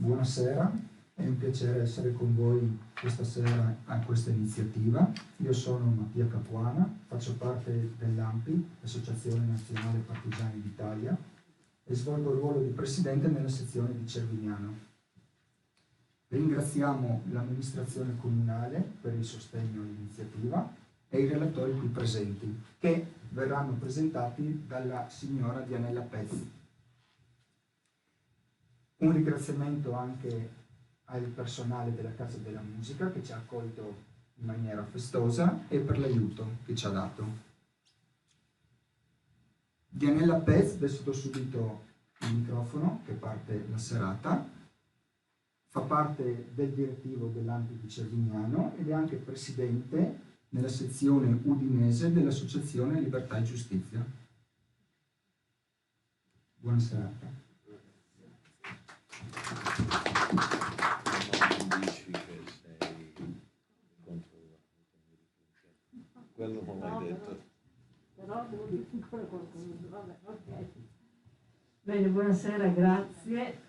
Buonasera, è un piacere essere con voi questa sera a questa iniziativa. Io sono Mattia Capuana, faccio parte dell'ANPI, Associazione Nazionale Partigiani d'Italia, e svolgo il ruolo di presidente nella sezione di Cervignano. Ringraziamo l'amministrazione comunale per il sostegno all'iniziativa e i relatori qui presenti, che verranno presentati dalla signora Dianella Pezzi. Un ringraziamento anche al personale della Casa della Musica che ci ha accolto in maniera festosa e per l'aiuto che ci ha dato. Dianella Pezzi, adesso do subito il microfono che parte la serata, fa parte del direttivo dell'ANPI di Cervignano ed è anche presidente nella sezione udinese dell'Associazione Libertà e Giustizia. Buona serata. Non dici che sei contro quello non l'hai detto. Però devo dire ancora qualcosa. Vabbè, ok. Bene, buonasera, grazie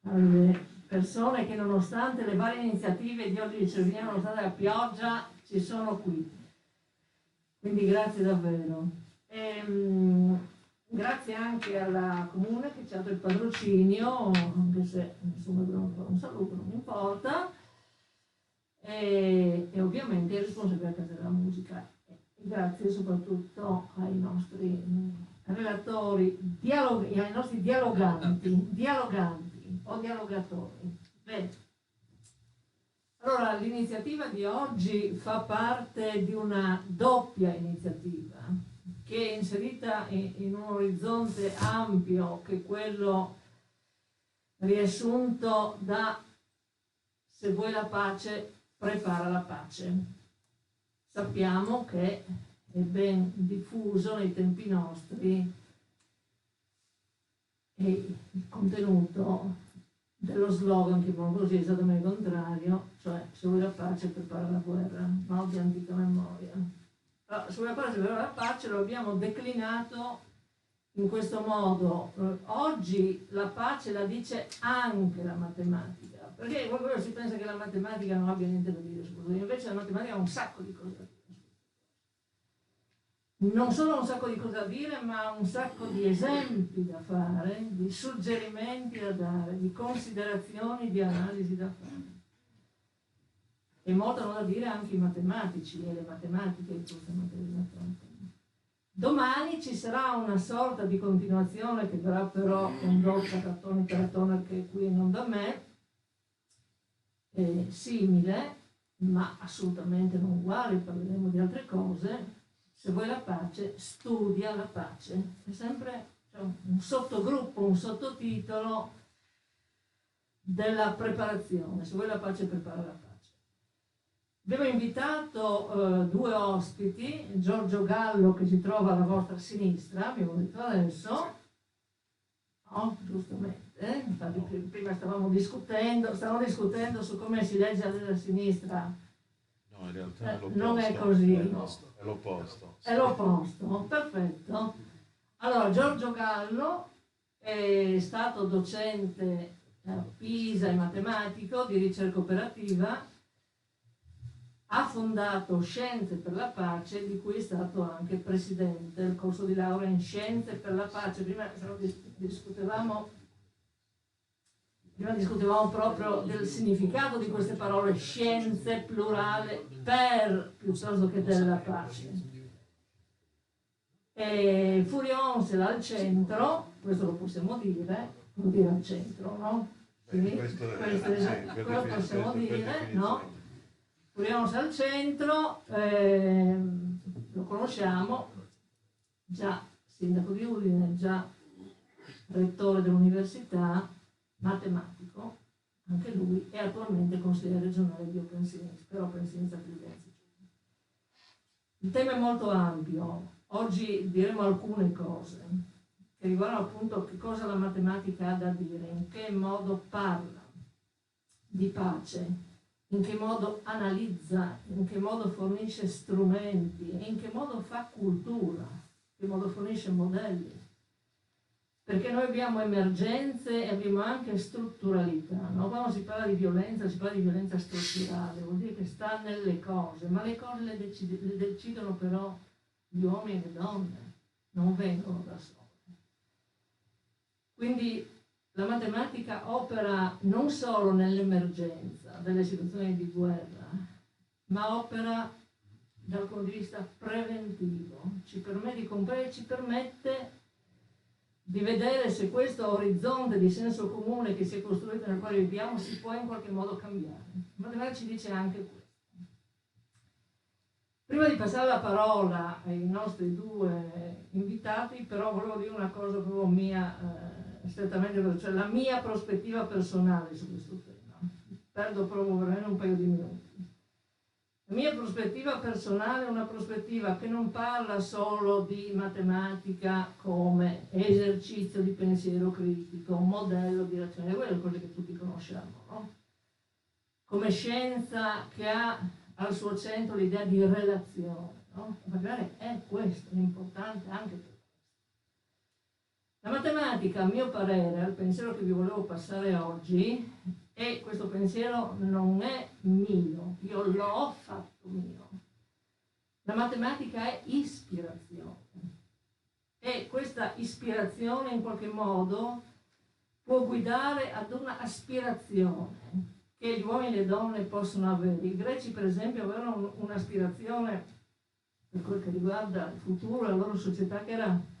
alle persone che nonostante le varie iniziative di oggi di Cervignano, nonostante la pioggia, ci sono qui. Quindi grazie davvero. Grazie anche alla Comune che ci ha dato il patrocinio, anche se insomma un saluto, non importa, e ovviamente i responsabili della Casa della Musica. Grazie soprattutto ai nostri relatori, ai nostri dialoganti o dialogatori. Bene. Allora, l'iniziativa di oggi fa parte di una doppia iniziativa che è inserita in un orizzonte ampio, che è quello riassunto da "Se vuoi la pace, prepara la pace". Sappiamo che è ben diffuso nei tempi nostri e il contenuto dello slogan, che così è esattamente il contrario, cioè "se vuoi la pace, prepara la guerra", no? Di antica memoria. Allora, sulla pace per la pace lo abbiamo declinato in questo modo. Oggi la pace la dice anche la matematica, perché poi si pensa che la matematica non abbia niente da dire su questo, invece la matematica ha un sacco di cose da dire. Non solo un sacco di cose da dire, ma un sacco di esempi da fare, di suggerimenti da dare, di considerazioni, di analisi da fare. E molto hanno da dire anche i matematici e le matematiche in questa materia. Domani ci sarà una sorta di continuazione che verrà però condotta da Tony Peratona, che è qui e non da me, simile, ma assolutamente non uguale, parleremo di altre cose. Se vuoi la pace, studia la pace. È sempre un sottogruppo, un sottotitolo della preparazione. Se vuoi la pace, prepara la pace. Abbiamo invitato due ospiti, Giorgio Gallo, che si trova alla vostra sinistra, abbiamo detto adesso, no, giustamente, infatti prima stavamo discutendo su come si legge alla sinistra. No, in realtà è l'opposto. Non è così. È l'opposto. È l'opposto, perfetto. Allora, Giorgio Gallo è stato docente a Pisa e matematico di ricerca operativa. Ha fondato Scienze per la Pace, di cui è stato anche presidente del corso di laurea in Scienze per la Pace. Prima discutevamo proprio del significato di queste parole, scienze, plurale, per, piuttosto che della pace. E Furionsel al centro, questo lo possiamo dire, vuol dire al centro, no? Quindi, quello possiamo dire, no? Furionsel al centro, lo conosciamo, già sindaco di Udine, già rettore dell'università, matematico, anche lui, è attualmente consigliere regionale di Open Sinistra Friuli. Il tema è molto ampio. Oggi diremo alcune cose che riguardano appunto che cosa la matematica ha da dire, in che modo parla di pace, in che modo analizza, in che modo fornisce strumenti, in che modo fa cultura, in che modo fornisce modelli. perché noi abbiamo emergenze e abbiamo anche strutturalità, no? Quando si parla di violenza, si parla di violenza strutturale, vuol dire che sta nelle cose, ma le cose le decidono però gli uomini e le donne, non vengono da sole. Quindi la matematica opera non solo nell'emergenza delle situazioni di guerra, ma opera dal punto di vista preventivo, ci permette di comprendere, ci permette di vedere se questo orizzonte di senso comune che si è costruito nel quale viviamo si può in qualche modo cambiare. La matematica ci dice anche questo. Prima di passare la parola ai nostri due invitati, però volevo dire una cosa proprio mia, strettamente, cioè la mia prospettiva personale su questo tema. Perdo proprio veramente un paio di minuti. La mia prospettiva personale è una prospettiva che non parla solo di matematica come esercizio di pensiero critico, modello di ragione, quelle sono cose che tutti conosciamo, no? Come scienza che ha al suo centro l'idea di relazione, no? Magari è questo, è importante anche per questo. La matematica, a mio parere, è il pensiero che vi volevo passare oggi, e questo pensiero non è mio, io l'ho fatto mio. La matematica è ispirazione, e questa ispirazione in qualche modo può guidare ad una aspirazione che gli uomini e le donne possono avere. I greci, per esempio, avevano un'aspirazione per quel che riguarda il futuro, la loro società, che era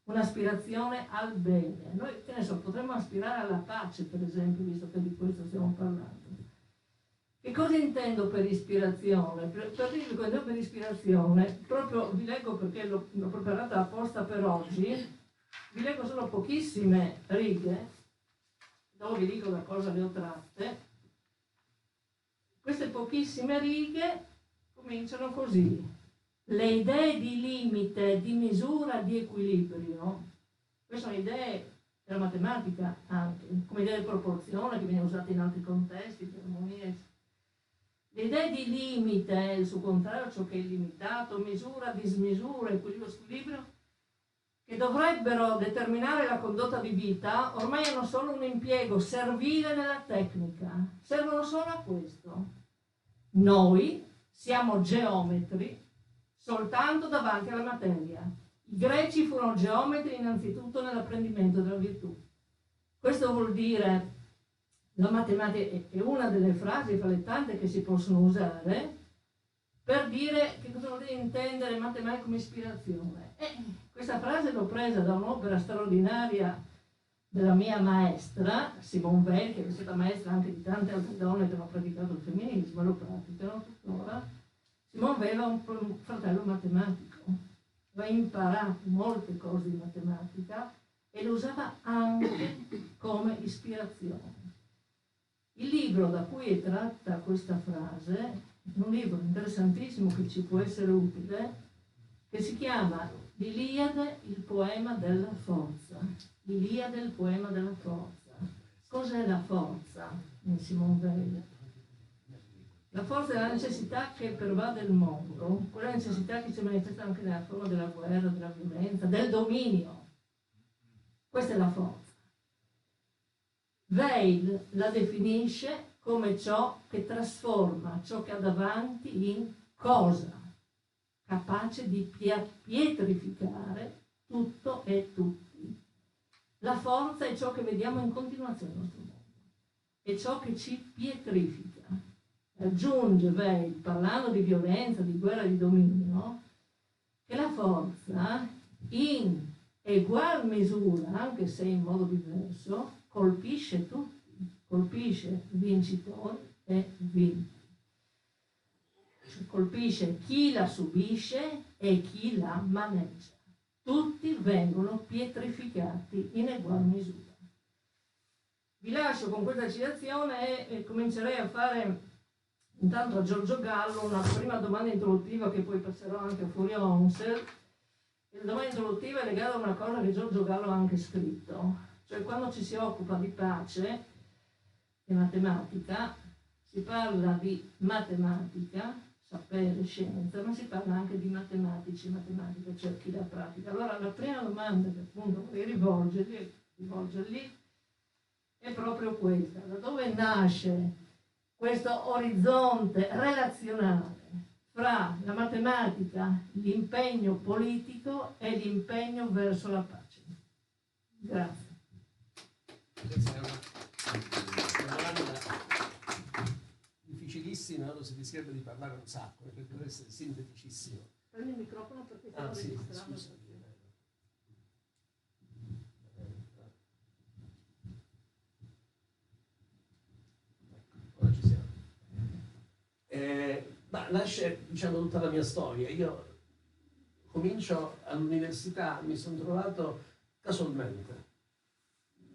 un'aspirazione al bene. Noi, che ne so, potremmo aspirare alla pace, per esempio, visto che di questo stiamo parlando. Che cosa intendo per ispirazione? Per dirvi cosa intendo per ispirazione, proprio vi leggo, perché l'ho preparata apposta per oggi, vi leggo solo pochissime righe, dopo vi dico da cosa le ho tratte. Queste pochissime righe cominciano così. Le idee di limite, di misura, di equilibrio, queste sono idee della matematica anche, come idea di proporzione che viene usata in altri contesti, per armonia. Le idee di limite, il suo contrario, ciò che è illimitato, misura, dismisura, equilibrio, squilibrio, che dovrebbero determinare la condotta di vita, ormai hanno solo un impiego servile nella tecnica, servono solo a questo. Noi siamo geometri soltanto davanti alla materia. I greci furono geometri innanzitutto nell'apprendimento della virtù. Questo vuol dire, la matematica è una delle frasi fra le tante che si possono usare per dire che cosa vuol dire intendere matematica come ispirazione. Questa frase l'ho presa da un'opera straordinaria della mia maestra, Simone Weil, che è stata maestra anche di tante altre donne che hanno praticato il femminismo e lo praticano tuttora. Simone Weil aveva un fratello matematico, aveva imparato molte cose di matematica e lo usava anche come ispirazione. Il libro da cui è tratta questa frase è un libro interessantissimo che ci può essere utile, che si chiama L'Iliade, il poema della forza. L'Iliade, il poema della forza. Cos'è la forza in Simone Weil? La forza è la necessità che pervade il mondo, quella necessità che si manifesta anche nella forma della guerra, della violenza, del dominio. Questa è la forza. Weil la definisce come ciò che trasforma ciò che ha davanti in cosa, capace di pietrificare tutto e tutti. La forza è ciò che vediamo in continuazione nel nostro mondo, è ciò che ci pietrifica. Aggiunge Weil, parlando di violenza, di guerra, di dominio, che la forza in egual misura, anche se in modo diverso, colpisce tutti, colpisce vincitori e vinti. Colpisce chi la subisce e chi la maneggia. Tutti vengono pietrificati in egual misura. Vi lascio con questa citazione e comincerei a fare intanto a Giorgio Gallo una prima domanda introduttiva che poi passerò anche a Furio Onsel. La domanda introduttiva è legata a una cosa che Giorgio Gallo ha anche scritto, cioè quando ci si occupa di pace e matematica si parla di matematica, sapere, scienza, ma si parla anche di matematici, matematica, cioè chi la pratica. Allora la prima domanda che appunto vorrei rivolgergli è rivolgergli, è proprio questa: da dove nasce questo orizzonte relazionale fra la matematica, l'impegno politico e l'impegno verso la pace. Grazie. Questa è una domanda difficilissima, si rischierebbe di parlare un sacco, perché deve essere sinteticissimo. Prendi il microfono perché stiamo Sì, registrando. scusa. Ora ci siamo. Nasce, diciamo, tutta la mia storia. Io comincio all'università, mi sono trovato casualmente.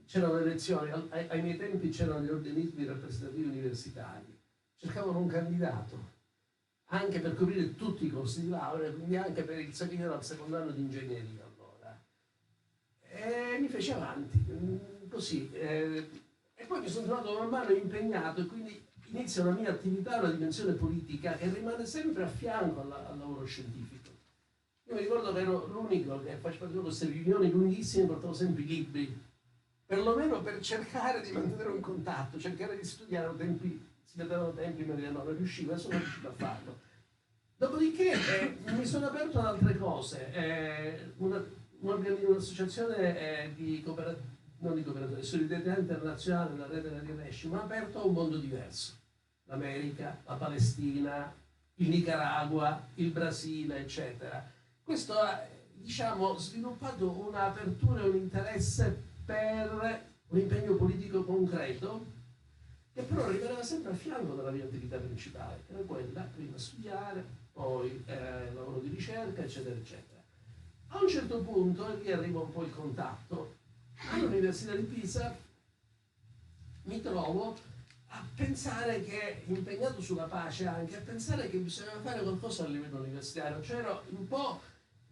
C'erano le elezioni, ai miei tempi c'erano gli organismi rappresentativi universitari, cercavano un candidato, anche per coprire tutti i corsi di laurea, quindi anche per il secondo anno di ingegneria allora. E mi feci avanti, così. E poi mi sono trovato man mano impegnato e quindi inizia una mia attività, una dimensione politica che rimane sempre a fianco al lavoro scientifico. Io mi ricordo che ero l'unico che faceva queste riunioni lunghissime, portavo sempre i libri, perlomeno per cercare di mantenere un contatto, cercare di studiare a tempi, si vedevano tempi, ma non riuscivo, adesso non riuscivo a farlo. Dopodiché mi sono aperto ad altre cose, un'associazione di cooperazione, non di cooperazione, solidarietà internazionale, la rete della Riesci, mi ha aperto a un mondo diverso. L'America, la Palestina, il Nicaragua, il Brasile, eccetera. Questo ha, diciamo, sviluppato un'apertura e un interesse per un impegno politico concreto che però rimaneva sempre a fianco della mia attività principale, che era quella, prima studiare, poi lavoro di ricerca, eccetera, eccetera. A un certo punto, e lì arriva un po' il contatto, all'Università di Pisa mi trovo a pensare che, impegnato sulla pace anche, a pensare che bisognava fare qualcosa a livello universitario, cioè ero un po',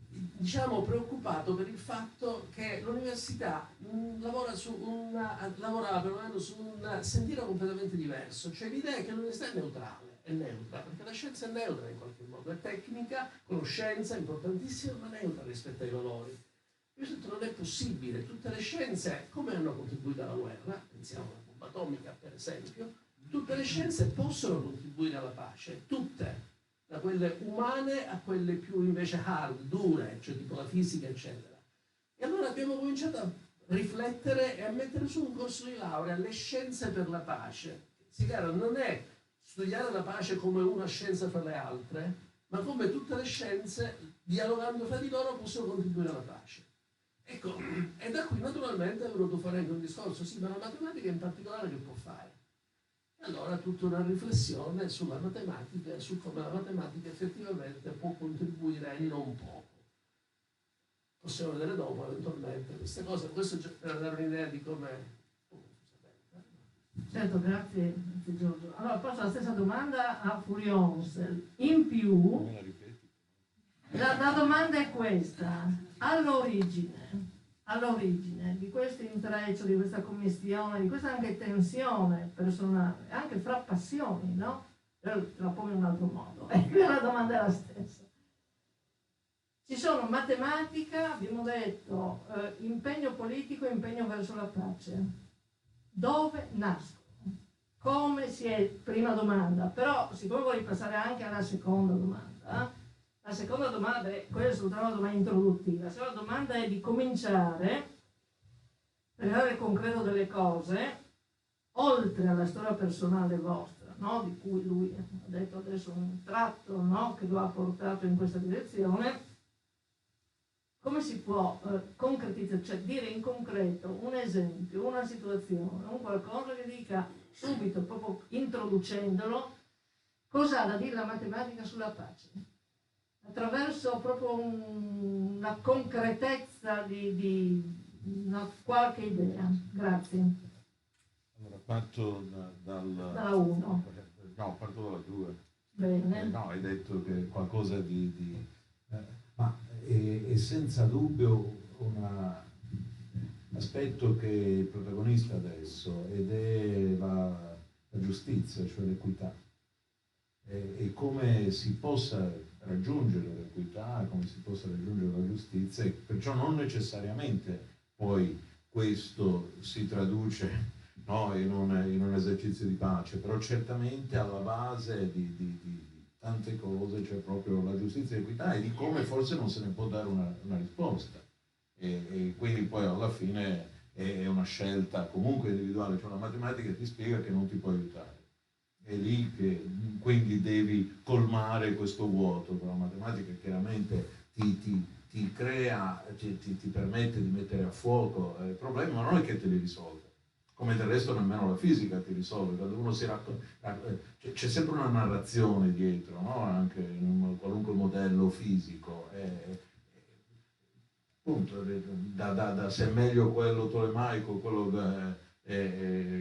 diciamo, preoccupato per il fatto che l'università lavorava perlomeno su un sentiero completamente diverso, cioè l'idea è che l'università è neutrale, è neutra, perché la scienza è neutra in qualche modo, è tecnica, conoscenza, importantissima, ma neutra rispetto ai valori. Io ho detto non è possibile, tutte le scienze, come hanno contribuito alla guerra, pensiamo alla bomba atomica per esempio, tutte le scienze possono contribuire alla pace, tutte, da quelle umane a quelle più invece hard, dure, cioè tipo la fisica, eccetera. E allora abbiamo cominciato a riflettere e a mettere su un corso di laurea, le scienze per la pace. Sigaro non è studiare la pace come una scienza fra le altre, ma come tutte le scienze, dialogando fra di loro, possono contribuire alla pace. Ecco, e da qui naturalmente è venuto fuori anche un discorso, sì, ma la matematica in particolare che può fare? E allora tutta una riflessione sulla matematica e su come la matematica effettivamente può contribuire e non poco. Possiamo vedere dopo eventualmente queste cose, questo per dare un'idea di come... Certo, grazie Giorgio. Allora posso la stessa domanda a Furionsel. In più, la domanda è questa: all'origine di questo intreccio, di questa commistione, di questa anche tensione personale, anche fra passioni, no? Però la pongo in un altro modo, la domanda è la stessa. Ci sono matematica, abbiamo detto, impegno politico e impegno verso la pace. Dove nascono? Come si è? Prima domanda, però siccome voglio passare anche alla seconda domanda, la seconda domanda è, quella è soltanto una domanda introduttiva, la seconda domanda è di cominciare, per dare il concreto delle cose, oltre alla storia personale vostra, no? Di cui lui ha detto adesso un tratto, no? Che lo ha portato in questa direzione. Come si può concretizzare, cioè dire in concreto un esempio, una situazione, un qualcosa che dica subito, proprio introducendolo, cosa ha da dire la matematica sulla pace? Attraverso proprio una concretezza di una qualche idea. Grazie. Allora parto dalla 1. No, parto dalla 2. Bene. No, hai detto che qualcosa di... Ma è senza dubbio un aspetto che è il protagonista adesso ed è la giustizia, cioè l'equità. E come si possa raggiungere l'equità, come si possa raggiungere la giustizia, e perciò non necessariamente poi questo si traduce, no, in un esercizio di pace, però certamente alla base di tante cose c'è proprio la giustizia e l'equità e di come forse non se ne può dare una risposta. E quindi poi alla fine è una scelta comunque individuale, cioè la matematica ti spiega che non ti può aiutare. È lì che quindi devi colmare questo vuoto, la matematica chiaramente ti crea, ti permette di mettere a fuoco problemi, ma non è che te li risolve. Come del resto nemmeno la fisica ti risolve, quando uno c'è sempre una narrazione dietro, no? Anche in qualunque modello fisico. Appunto, se è meglio quello tolemaico, quello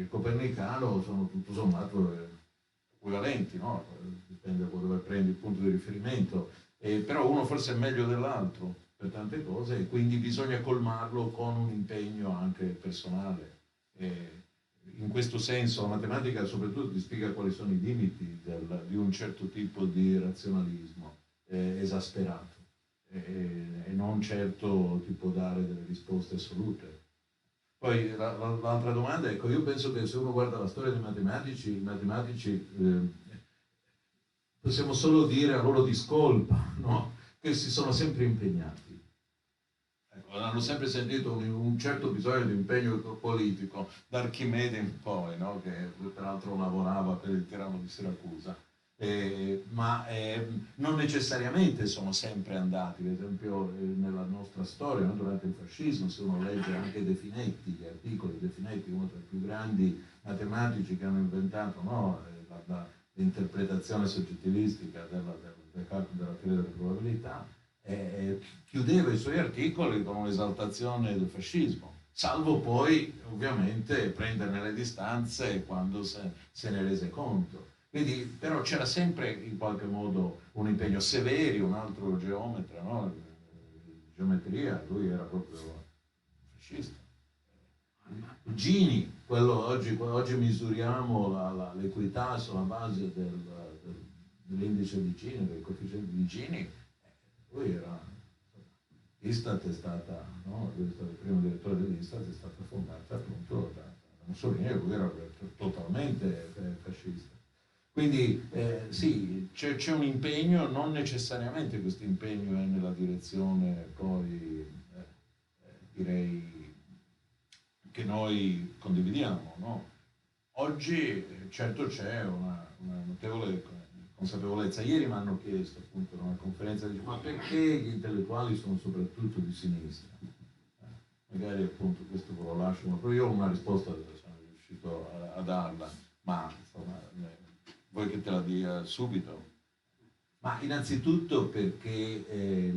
copernicano, sono tutto sommato equivalenti, no? Dipende da dove prendi il punto di riferimento, però uno forse è meglio dell'altro per tante cose e quindi bisogna colmarlo con un impegno anche personale. In questo senso la matematica soprattutto ti spiega quali sono i limiti di un certo tipo di razionalismo esasperato e non certo ti può dare delle risposte assolute. Poi l'altra domanda, ecco, io penso che se uno guarda la storia dei matematici, i matematici possiamo solo dire a loro discolpa, no? Che si sono sempre impegnati. Ecco, hanno sempre sentito un certo bisogno di impegno politico, da Archimede in poi, no? Che peraltro lavorava per il tiranno di Siracusa. Ma non necessariamente sono sempre andati, per esempio nella nostra storia, no? Durante il fascismo, se uno legge anche De Finetti, gli articoli di De Finetti, uno tra i più grandi matematici che hanno inventato, no? L'interpretazione soggettivistica della teoria delle probabilità, chiudeva i suoi articoli con un'esaltazione del fascismo, salvo poi ovviamente prenderne le distanze quando se ne rese conto. Quindi, però c'era sempre in qualche modo un impegno. Severi, un altro geometra, no? Geometria, lui era proprio fascista. Gini, quello oggi misuriamo l'equità sulla base dell'indice di Gini, del coefficiente di Gini, lui era, l'Istat è stata, no? Lui è stato il primo direttore dell'Istat, è stata fondata appunto da Mussolini e lui era totalmente fascista. Quindi sì, c'è un impegno, non necessariamente questo impegno è nella direzione poi direi che noi condividiamo, no? Oggi certo c'è una notevole consapevolezza. Ieri mi hanno chiesto appunto in una conferenza, ma perché gli intellettuali sono soprattutto di sinistra? Magari appunto questo ve lo lascio, però io ho una risposta sono riuscito a darla, ma insomma vuoi che te la dia subito? Ma innanzitutto perché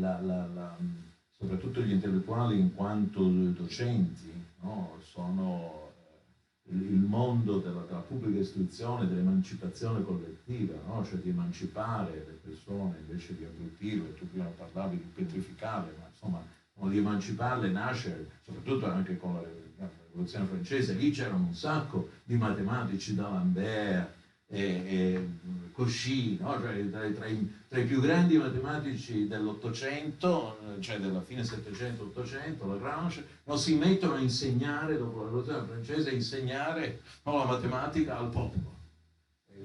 soprattutto gli intellettuali in quanto docenti, no, sono il mondo della pubblica istruzione, dell'emancipazione collettiva, no? Cioè di emancipare le persone invece di abbrutirle. Tu prima parlavi di petrificarle, ma insomma di emanciparle nasce soprattutto anche con la rivoluzione francese. Lì c'erano un sacco di matematici, d'Alembert e Cauchy, no? Cioè, tra i più grandi matematici dell'Ottocento, cioè della fine Settecento-Ottocento, Lagrange, no, si mettono a insegnare, dopo la rivoluzione francese, a insegnare, no, la matematica al popolo.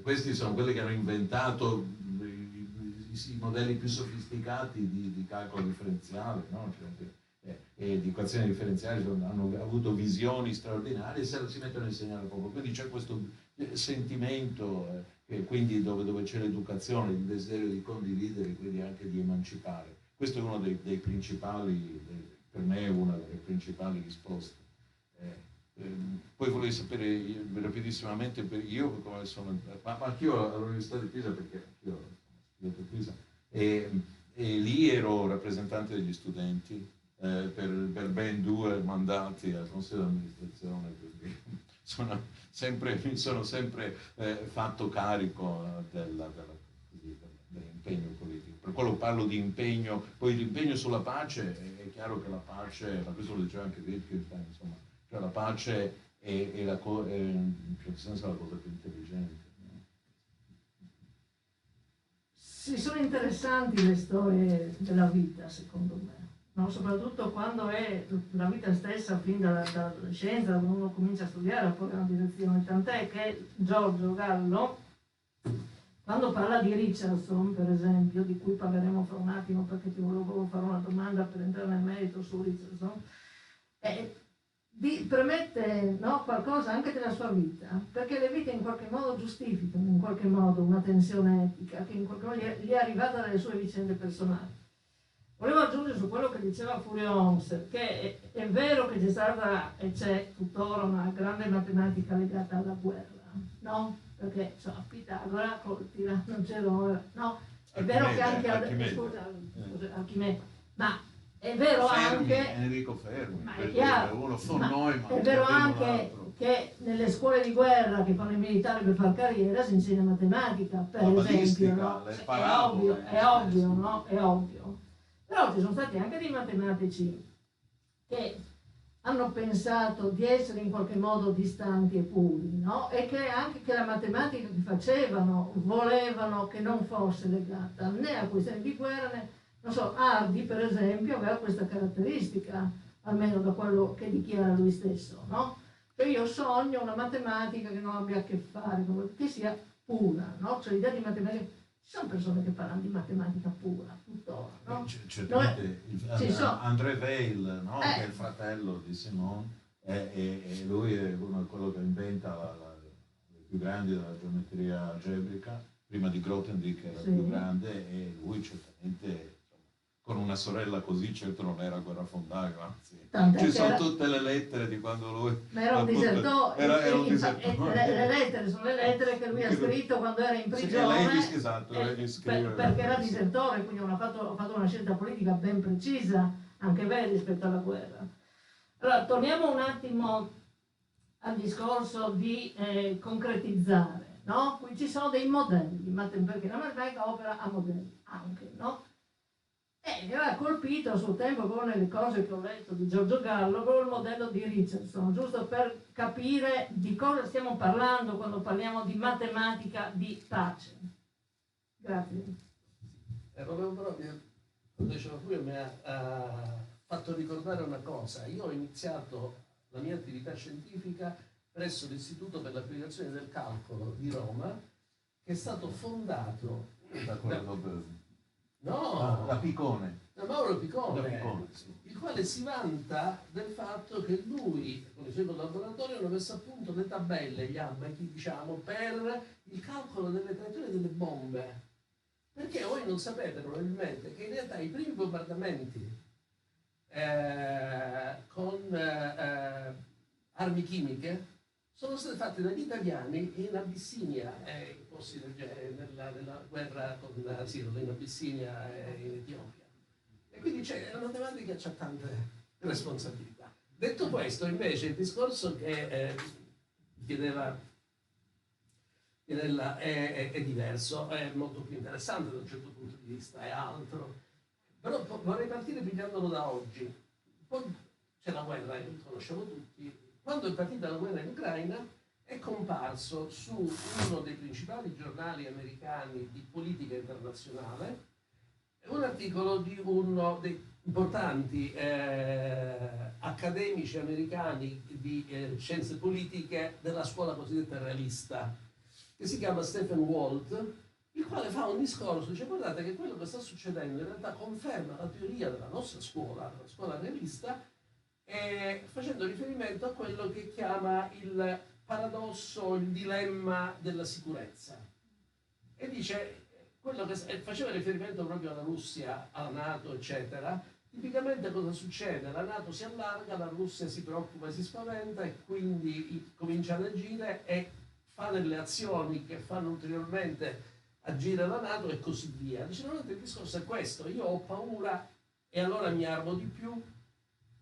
Questi sono quelli che hanno inventato i modelli più sofisticati di calcolo differenziale, no? Cioè, e di equazioni differenziali, hanno avuto visioni straordinarie e si mettono a insegnare al popolo. Quindi c'è questo sentimento, quindi dove c'è l'educazione, il desiderio di condividere, quindi anche di emancipare. Questo è uno dei principali, per me è una delle principali risposte. Poi volevo sapere rapidissimamente io come sono, ma anch'io all'Università di Pisa, perché anch'io ho studiato a Pisa, e lì ero rappresentante degli studenti per ben 2 mandati al Consiglio di amministrazione, quindi mi sono sempre fatto carico dell'impegno politico. Per quello parlo di impegno, poi l'impegno sulla pace è chiaro che la pace, ma questo lo diceva anche Wittgenstein, insomma, cioè la pace è in un certo senso la cosa più intelligente. Sì, sono interessanti le storie della vita, secondo me, no? Soprattutto quando è la vita stessa, fin dall'adolescenza, quando uno comincia a studiare, poi una direzione, tant'è che Giorgio Gallo, quando parla di Richardson, per esempio, di cui parleremo fra un attimo perché ti volevo fare una domanda per entrare nel merito su Richardson, premette, no, qualcosa anche della sua vita, perché le vite in qualche modo giustificano in qualche modo una tensione etica che in qualche modo gli è arrivata dalle sue vicende personali. Volevo aggiungere su quello che diceva Furio Onser, che è vero che c'è stata e c'è tuttora una grande matematica legata alla guerra, no? Perché Pitagora col tiranno Gerone, no? È vero che anche Archimede, ma è vero Fermi, anche Enrico Fermi, ma è chiaro, uno è vero anche che nelle scuole di guerra che fanno i militari per far carriera si insegna matematica, per esempio, no? È ovvio, no? È ovvio. Però ci sono stati anche dei matematici che hanno pensato di essere in qualche modo distanti e puri, no? E che anche che la matematica che facevano volevano che non fosse legata né a questioni di guerra né, non so, Hardy per esempio aveva questa caratteristica, almeno da quello che dichiara lui stesso, no? Cioè io sogno una matematica che non abbia a che fare, che sia pura, no? Cioè l'idea di matematica, ci sono persone che parlano di matematica pura, tuttora, no? Certamente, André Weil, no? Che è il fratello di Simon, e lui è quello che inventa le più grandi della geometria algebrica, prima di Grothendieck era più grande, e lui certamente, con una sorella così, certo non era guerrafondaio, anzi ci sono tutte le lettere di quando lui era un disertore, le lettere sono le lettere che lui ha scritto quando era in prigione, perché era disertore, quindi ha fatto una scelta politica ben precisa, anche bene rispetto alla guerra. Allora torniamo un attimo al discorso di concretizzare, no? Qui ci sono dei modelli, perché la matematica opera a modelli anche, no? Mi aveva colpito a suo tempo con le cose che ho letto di Giorgio Gallo, con il modello di Richardson, giusto per capire di cosa stiamo parlando quando parliamo di matematica di pace. Grazie. Proprio quando diceva Furio mi ha fatto ricordare una cosa. Io ho iniziato la mia attività scientifica presso l'Istituto per l'applicazione del calcolo di Roma, che è stato fondato da Piccone. Da Mauro Piccone, sì. il quale si vanta del fatto che lui, con i suoi collaboratori, hanno messo a punto le tabelle, gli abbachi, diciamo, per il calcolo delle traiettorie delle bombe. Perché voi non sapete probabilmente che in realtà i primi bombardamenti con armi chimiche sono stati fatti dagli italiani in Abissinia, in posti nella guerra con Sirlo, in Abissinia e in Etiopia. E quindi la matematica ha tante responsabilità. Detto questo, invece, il discorso che chiedeva Pirella è diverso, è molto più interessante da un certo punto di vista, è altro. Però vorrei partire pigliandolo da oggi. Poi c'è la guerra, che conosciamo tutti. Quando è partita la guerra in Ucraina è comparso su uno dei principali giornali americani di politica internazionale un articolo di uno dei importanti accademici americani di scienze politiche della scuola cosiddetta realista, che si chiama Stephen Walt, il quale fa un discorso, dice: guardate che quello che sta succedendo in realtà conferma la teoria della nostra scuola, la scuola realista, facendo riferimento a quello che chiama il paradosso, il dilemma della sicurezza. E dice, quello che faceva riferimento proprio alla Russia, alla NATO, eccetera, tipicamente cosa succede? La NATO si allarga, la Russia si preoccupa e si spaventa e quindi comincia ad agire e fa delle azioni che fanno ulteriormente agire la NATO e così via. Dice, normalmente il discorso è questo: io ho paura e allora mi armo di più.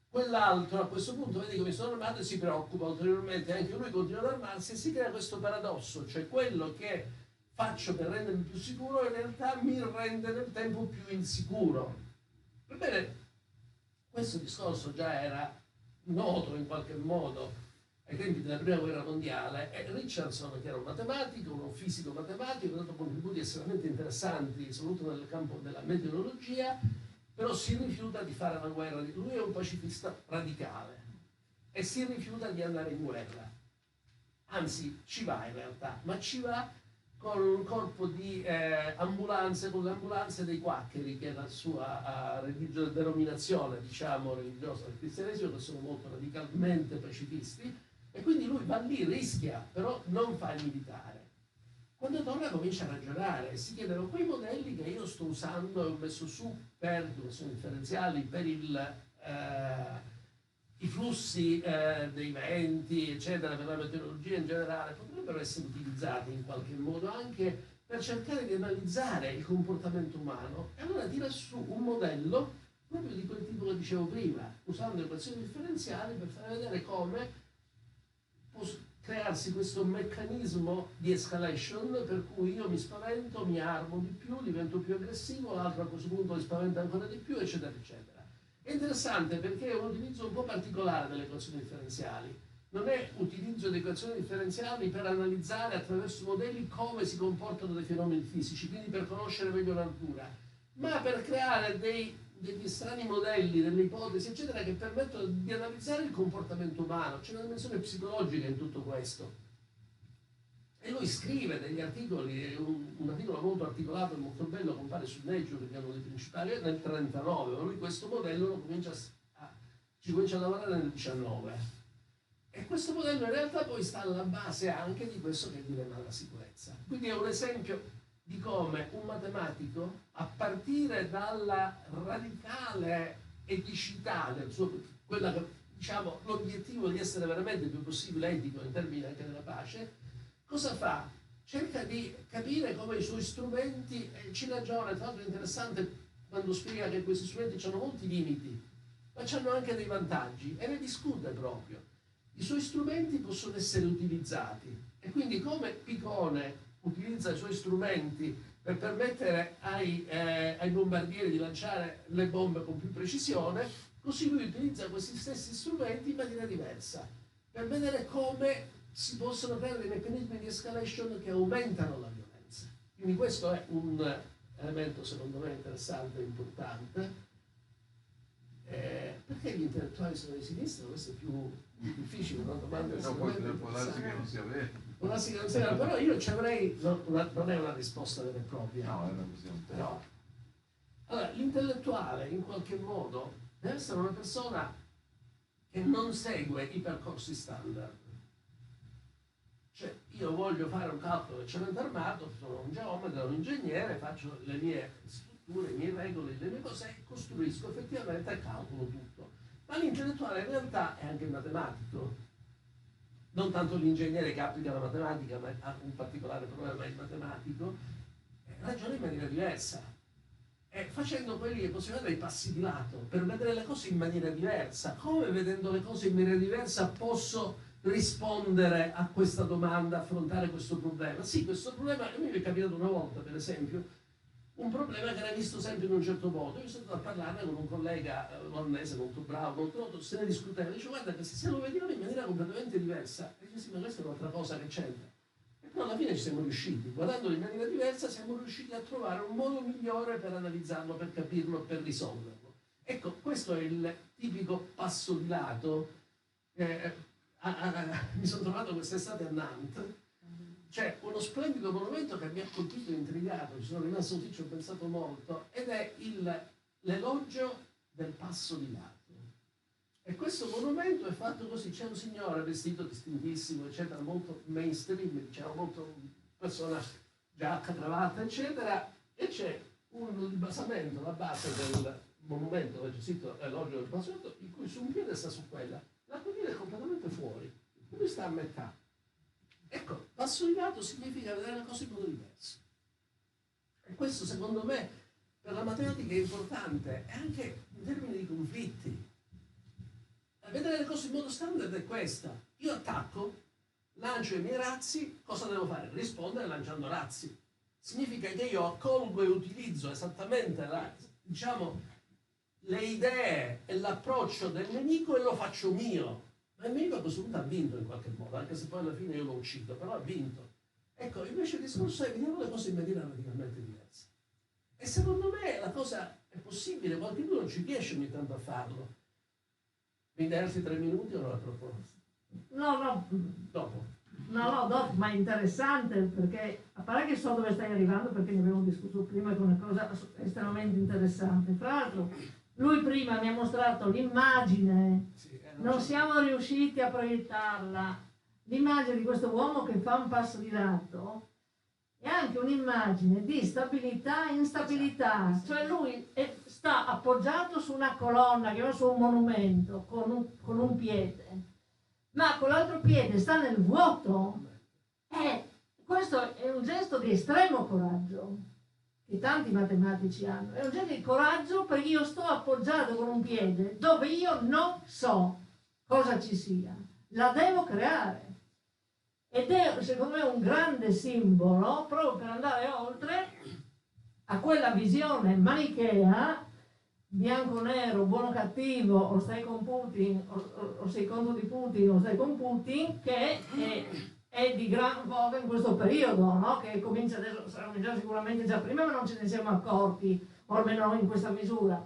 Quell'altro a questo punto vedi come sono armato e si preoccupa ulteriormente, anche lui continua ad armarsi e si crea questo paradosso, cioè quello che faccio per rendermi più sicuro in realtà mi rende nel tempo più insicuro. Ebbene, questo discorso già era noto in qualche modo ai tempi della prima guerra mondiale, e Richardson, che era un matematico, un fisico matematico, ha dato contributi estremamente interessanti soprattutto nel campo della meteorologia, però si rifiuta di fare la guerra. Lui è un pacifista radicale e si rifiuta di andare in guerra. Anzi, ci va in realtà, ma ci va con un corpo di ambulanze, con le ambulanze dei quaccheri, che è la sua denominazione, diciamo, religiosa del cristianesimo, che sono molto radicalmente pacifisti, e quindi lui va lì, rischia, però non fa il militare. Quando torna comincia a ragionare e si chiedono quei modelli che io sto usando e ho messo su per sono differenziali, per i flussi dei venti, eccetera, per la meteorologia in generale, potrebbero essere utilizzati in qualche modo anche per cercare di analizzare il comportamento umano. E allora tira su un modello proprio di quel tipo che dicevo prima, usando equazioni differenziali per far vedere come può crearsi questo meccanismo di escalation per cui io mi spavento, mi armo di più, divento più aggressivo, l'altro a questo punto mi spaventa ancora di più, eccetera, eccetera. È interessante perché è un utilizzo un po' particolare delle equazioni differenziali. Non è utilizzo di equazioni differenziali per analizzare attraverso modelli come si comportano dei fenomeni fisici, quindi per conoscere meglio la natura, ma per creare degli strani modelli, delle ipotesi, eccetera, che permettono di analizzare il comportamento umano. C'è una dimensione psicologica in tutto questo. E lui scrive degli articoli, un articolo molto articolato e molto bello, compare su Nature, che è uno dei principali, nel 1939, ma lui questo modello ci comincia a lavorare nel 1919. E questo modello in realtà poi sta alla base anche di questo che è il dilemma della sicurezza. Quindi è un esempio di come un matematico, a partire dalla radicale eticità del suo, quella che, diciamo, l'obiettivo di essere veramente il più possibile etico in termini anche della pace, cosa fa? Cerca di capire come i suoi strumenti, ci ragiona, tra l'altro è interessante quando spiega che questi strumenti hanno molti limiti, ma hanno anche dei vantaggi, e ne discute proprio. I suoi strumenti possono essere utilizzati, e quindi come Picone utilizza i suoi strumenti per permettere ai bombardieri di lanciare le bombe con più precisione, così lui utilizza questi stessi strumenti in maniera diversa, per vedere come si possono creare dei meccanismi di escalation che aumentano la violenza. Quindi questo è un elemento secondo me interessante e importante. Perché gli intellettuali sono di sinistra? Questo è più difficile, una domanda può darsi che non sia vero. Può darsi che non sia vero, però io ci avrei, non è una risposta vera e propria. No, è una questione Però, allora, l'intellettuale in qualche modo deve essere una persona che non segue i percorsi standard. Cioè, io voglio fare un calcolo del cemento armato, sono un geometra, un ingegnere, faccio le mie strutture, i miei regole, le mie cose e costruisco effettivamente e calcolo tutto. Ma l'intellettuale in realtà è anche matematico. Non tanto l'ingegnere che applica la matematica, ma ha un particolare problema, il matematico, ragiona in maniera diversa. E facendo quelli che possiamo vedere i passi di lato, per vedere le cose in maniera diversa. Come vedendo le cose in maniera diversa posso rispondere a questa domanda, affrontare questo problema? Sì, questo problema, a me mi è capitato una volta, per esempio, un problema che era visto sempre in un certo modo. Io sono andato a parlarne con un collega olandese molto bravo, molto noto, se ne discuteva, dice guarda che se lo vediamo in maniera completamente diversa, e dice sì, ma questa è un'altra cosa che c'entra. E però alla fine ci siamo riusciti, guardandolo in maniera diversa siamo riusciti a trovare un modo migliore per analizzarlo, per capirlo, per risolverlo. Ecco, questo è il tipico passo di lato. Mi sono trovato quest'estate a Nantes. C'è uno splendido monumento che mi ha colpito e intrigato, ci sono rimasto così, ci ho pensato molto, ed è l'elogio del passo di lato. E questo monumento è fatto così, c'è un signore vestito distintivissimo, eccetera, molto mainstream, diciamo, molto persona, giacca, cravatta, eccetera, e c'è un basamento, la base del monumento dove c'è scritto elogio del passo di lato, in cui su un piede sta su quella, l'altro piede è completamente fuori, lui sta a metà. Ecco, passo di lato significa vedere le cose in modo diverso. E questo secondo me per la matematica è importante, e anche in termini di conflitti. Vedere le cose in modo standard è questa. Io attacco, lancio i miei razzi, cosa devo fare? Rispondere lanciando razzi. Significa che io accolgo e utilizzo esattamente le idee e l'approccio del nemico e lo faccio mio. Ma il nemico a questo punto ha vinto in qualche modo, anche se poi alla fine io lo uccido, però ha vinto. Ecco, invece il discorso è vediamo le cose in maniera radicalmente diversa. E secondo me la cosa è possibile, qualcuno non ci riesce ogni tanto a farlo. Mi dai altri 3 minuti o no la proposta? No, Dopo. no, ma è interessante perché, a parte che so dove stai arrivando perché ne abbiamo discusso prima, che è una cosa estremamente interessante. Fra l'altro, lui prima mi ha mostrato l'immagine, non siamo riusciti a proiettarla, l'immagine di questo uomo che fa un passo di lato è anche un'immagine di stabilità e instabilità, cioè lui sta appoggiato su una colonna, che è su un monumento, con un piede, ma con l'altro piede sta nel vuoto. Questo è un gesto di estremo coraggio, che tanti matematici hanno. È un gesto di coraggio perché io sto appoggiato con un piede dove io non so cosa ci sia. La devo creare. Ed è, secondo me, un grande simbolo proprio per andare oltre a quella visione manichea, bianco-nero, buono-cattivo, o stai con Putin, o sei contro di Putin, o stai con Putin, che è di gran voga in questo periodo, no? Che comincia adesso, sarà cominciato sicuramente già prima, ma non ce ne siamo accorti, o almeno in questa misura.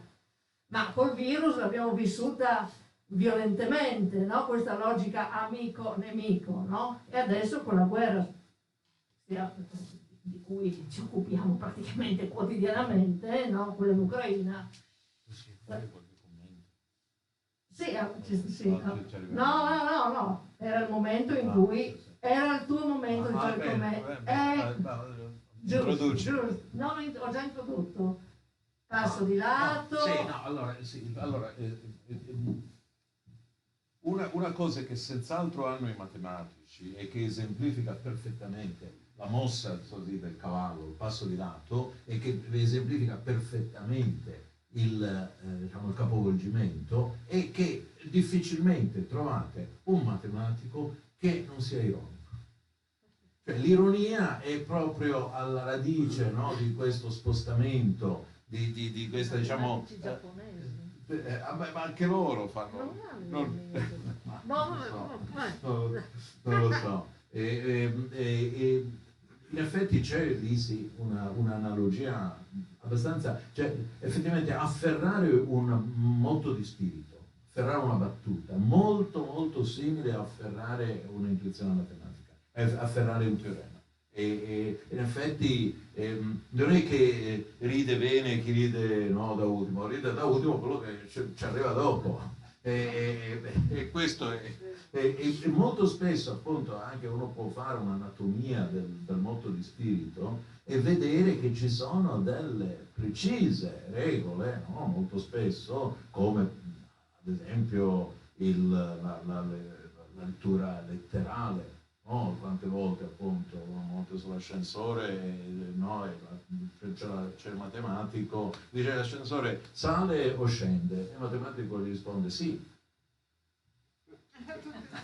Ma col virus l'abbiamo vissuta violentemente, no? Questa logica amico-nemico, no? E adesso con la guerra di cui ci occupiamo praticamente quotidianamente, no? Quella in Ucraina. Sì. No, era il momento in cui era il tuo momento di fare commento. Giusto. No, ho già introdotto. Passo di lato. Una cosa che senz'altro hanno i matematici e che esemplifica perfettamente la mossa così del cavallo, il passo di lato, e che esemplifica perfettamente il capovolgimento, è che difficilmente trovate un matematico che non sia ironico. Cioè, l'ironia è proprio alla radice, no, di questo spostamento, di questa, diciamo... ma anche loro fanno... Non lo so. In effetti c'è lì sì un'analogia abbastanza, cioè effettivamente afferrare un motto di spirito, afferrare una battuta, molto molto simile a afferrare un'intuizione matematica, afferrare un teorema. E in effetti non è che ride bene chi ride no, da ultimo, ride da ultimo quello che ci arriva dopo. E questo è molto spesso, appunto, anche uno può fare un'anatomia del motto di spirito e vedere che ci sono delle precise regole, no? Molto spesso, come ad esempio la lettura letterale. No, quante volte appunto monte sull'ascensore, no, c'è il matematico, dice l'ascensore sale o scende? E il matematico gli risponde sì.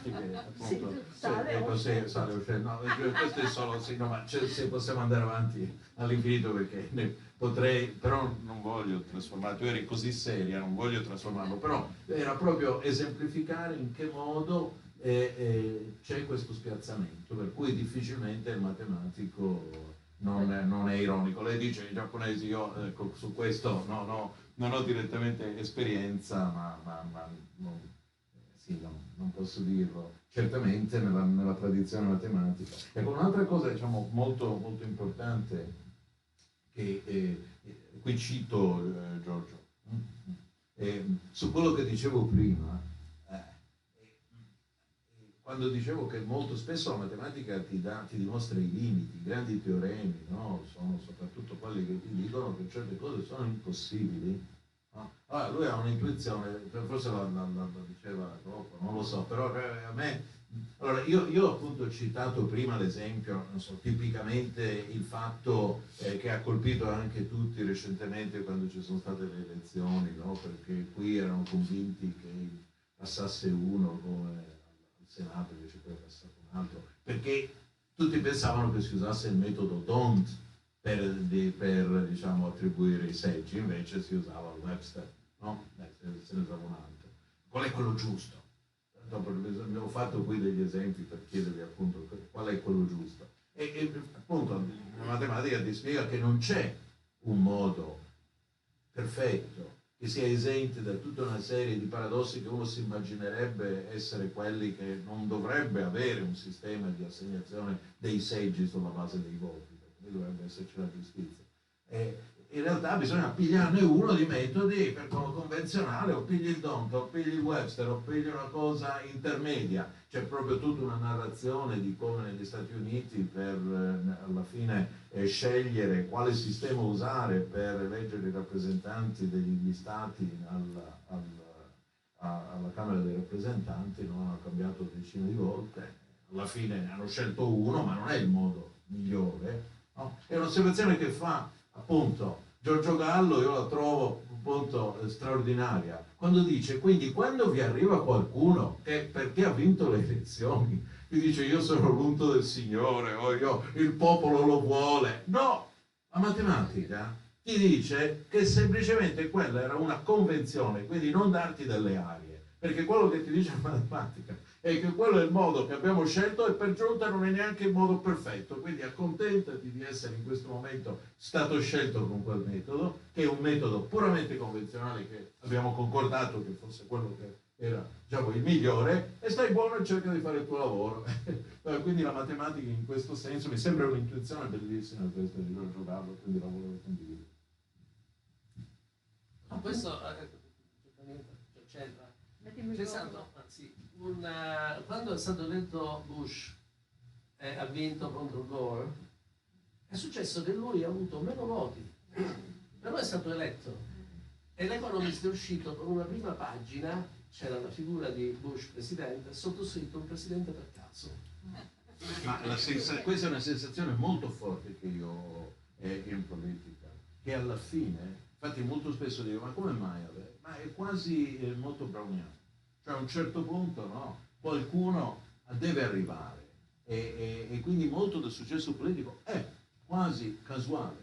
Perché, appunto, sale o scende. No, questo è solo sì, no, ma se possiamo andare avanti all'infinito perché potrei, però non voglio trasformare, tu eri così seria, non voglio trasformarlo, però era proprio esemplificare in che modo c'è questo spiazzamento, per cui difficilmente il matematico non è ironico. Lei dice i giapponesi, io ecco, su questo non ho direttamente esperienza, ma non posso dirlo. Certamente nella tradizione matematica. Ecco, un'altra cosa diciamo molto, molto importante, che qui cito Giorgio, su quello che dicevo prima, quando dicevo che molto spesso la matematica ti dimostra i limiti, i grandi teoremi, no? Sono soprattutto quelli che ti dicono che certe cose sono impossibili. No? Allora, lui ha un'intuizione, forse la diceva dopo, non lo so, però a me... Allora, io appunto ho citato prima l'esempio, non so, tipicamente il fatto che ha colpito anche tutti recentemente quando ci sono state le elezioni, no? Perché qui erano convinti che passasse uno come... Senato invece poi è passato un altro, perché tutti pensavano che si usasse il metodo D'Hondt per diciamo, attribuire i seggi, invece si usava il Webster, no? Se ne usava un altro. Qual è quello giusto? Dopo abbiamo fatto qui degli esempi per chiedervi appunto qual è quello giusto. E appunto la matematica ti spiega che non c'è un modo perfetto, che sia esente da tutta una serie di paradossi che uno si immaginerebbe essere quelli che non dovrebbe avere un sistema di assegnazione dei seggi sulla base dei voti, perché dovrebbe esserci la giustizia. E in realtà bisogna pigliarne uno di metodi per quello convenzionale, o pigli il D'Hondt, o pigli il Webster, o pigli una cosa intermedia. C'è proprio tutta una narrazione di come negli Stati Uniti per alla fine scegliere quale sistema usare per eleggere i rappresentanti degli Stati alla Camera dei rappresentanti, no? Hanno cambiato decine di volte, alla fine ne hanno scelto uno, ma non è il modo migliore, no? È un'osservazione che fa appunto Giorgio Gallo, io la trovo appunto straordinaria, quando dice: quindi quando vi arriva qualcuno che perché ha vinto le elezioni vi dice io sono l'unto del Signore, o il popolo lo vuole, no, la matematica ti dice che semplicemente quella era una convenzione, quindi non darti delle arie, perché quello che ti dice la matematica è che quello è il modo che abbiamo scelto e per giunta non è neanche il modo perfetto, quindi accontentati di essere in questo momento stato scelto con quel metodo, che è un metodo puramente convenzionale che abbiamo concordato che fosse quello che era, diciamo, il migliore, e stai buono e cerca di fare il tuo lavoro. Quindi la matematica in questo senso mi sembra un'intuizione bellissima questa di Giorgio Gallo, quindi la volevo condividere. Ma questo c'entra. C'è stato, quando è stato eletto Bush e ha vinto contro Gore, è successo che lui ha avuto meno voti, però è stato eletto. E l'Economist è uscito con una prima pagina, c'era la figura di Bush presidente, sottoscritto un presidente per caso. Ma questa è una sensazione molto forte che io ho in politica, che alla fine, infatti molto spesso dico, ma come mai? Ma è quasi molto browniano. Cioè a un certo punto, no, qualcuno deve arrivare e quindi molto del successo politico è quasi casuale,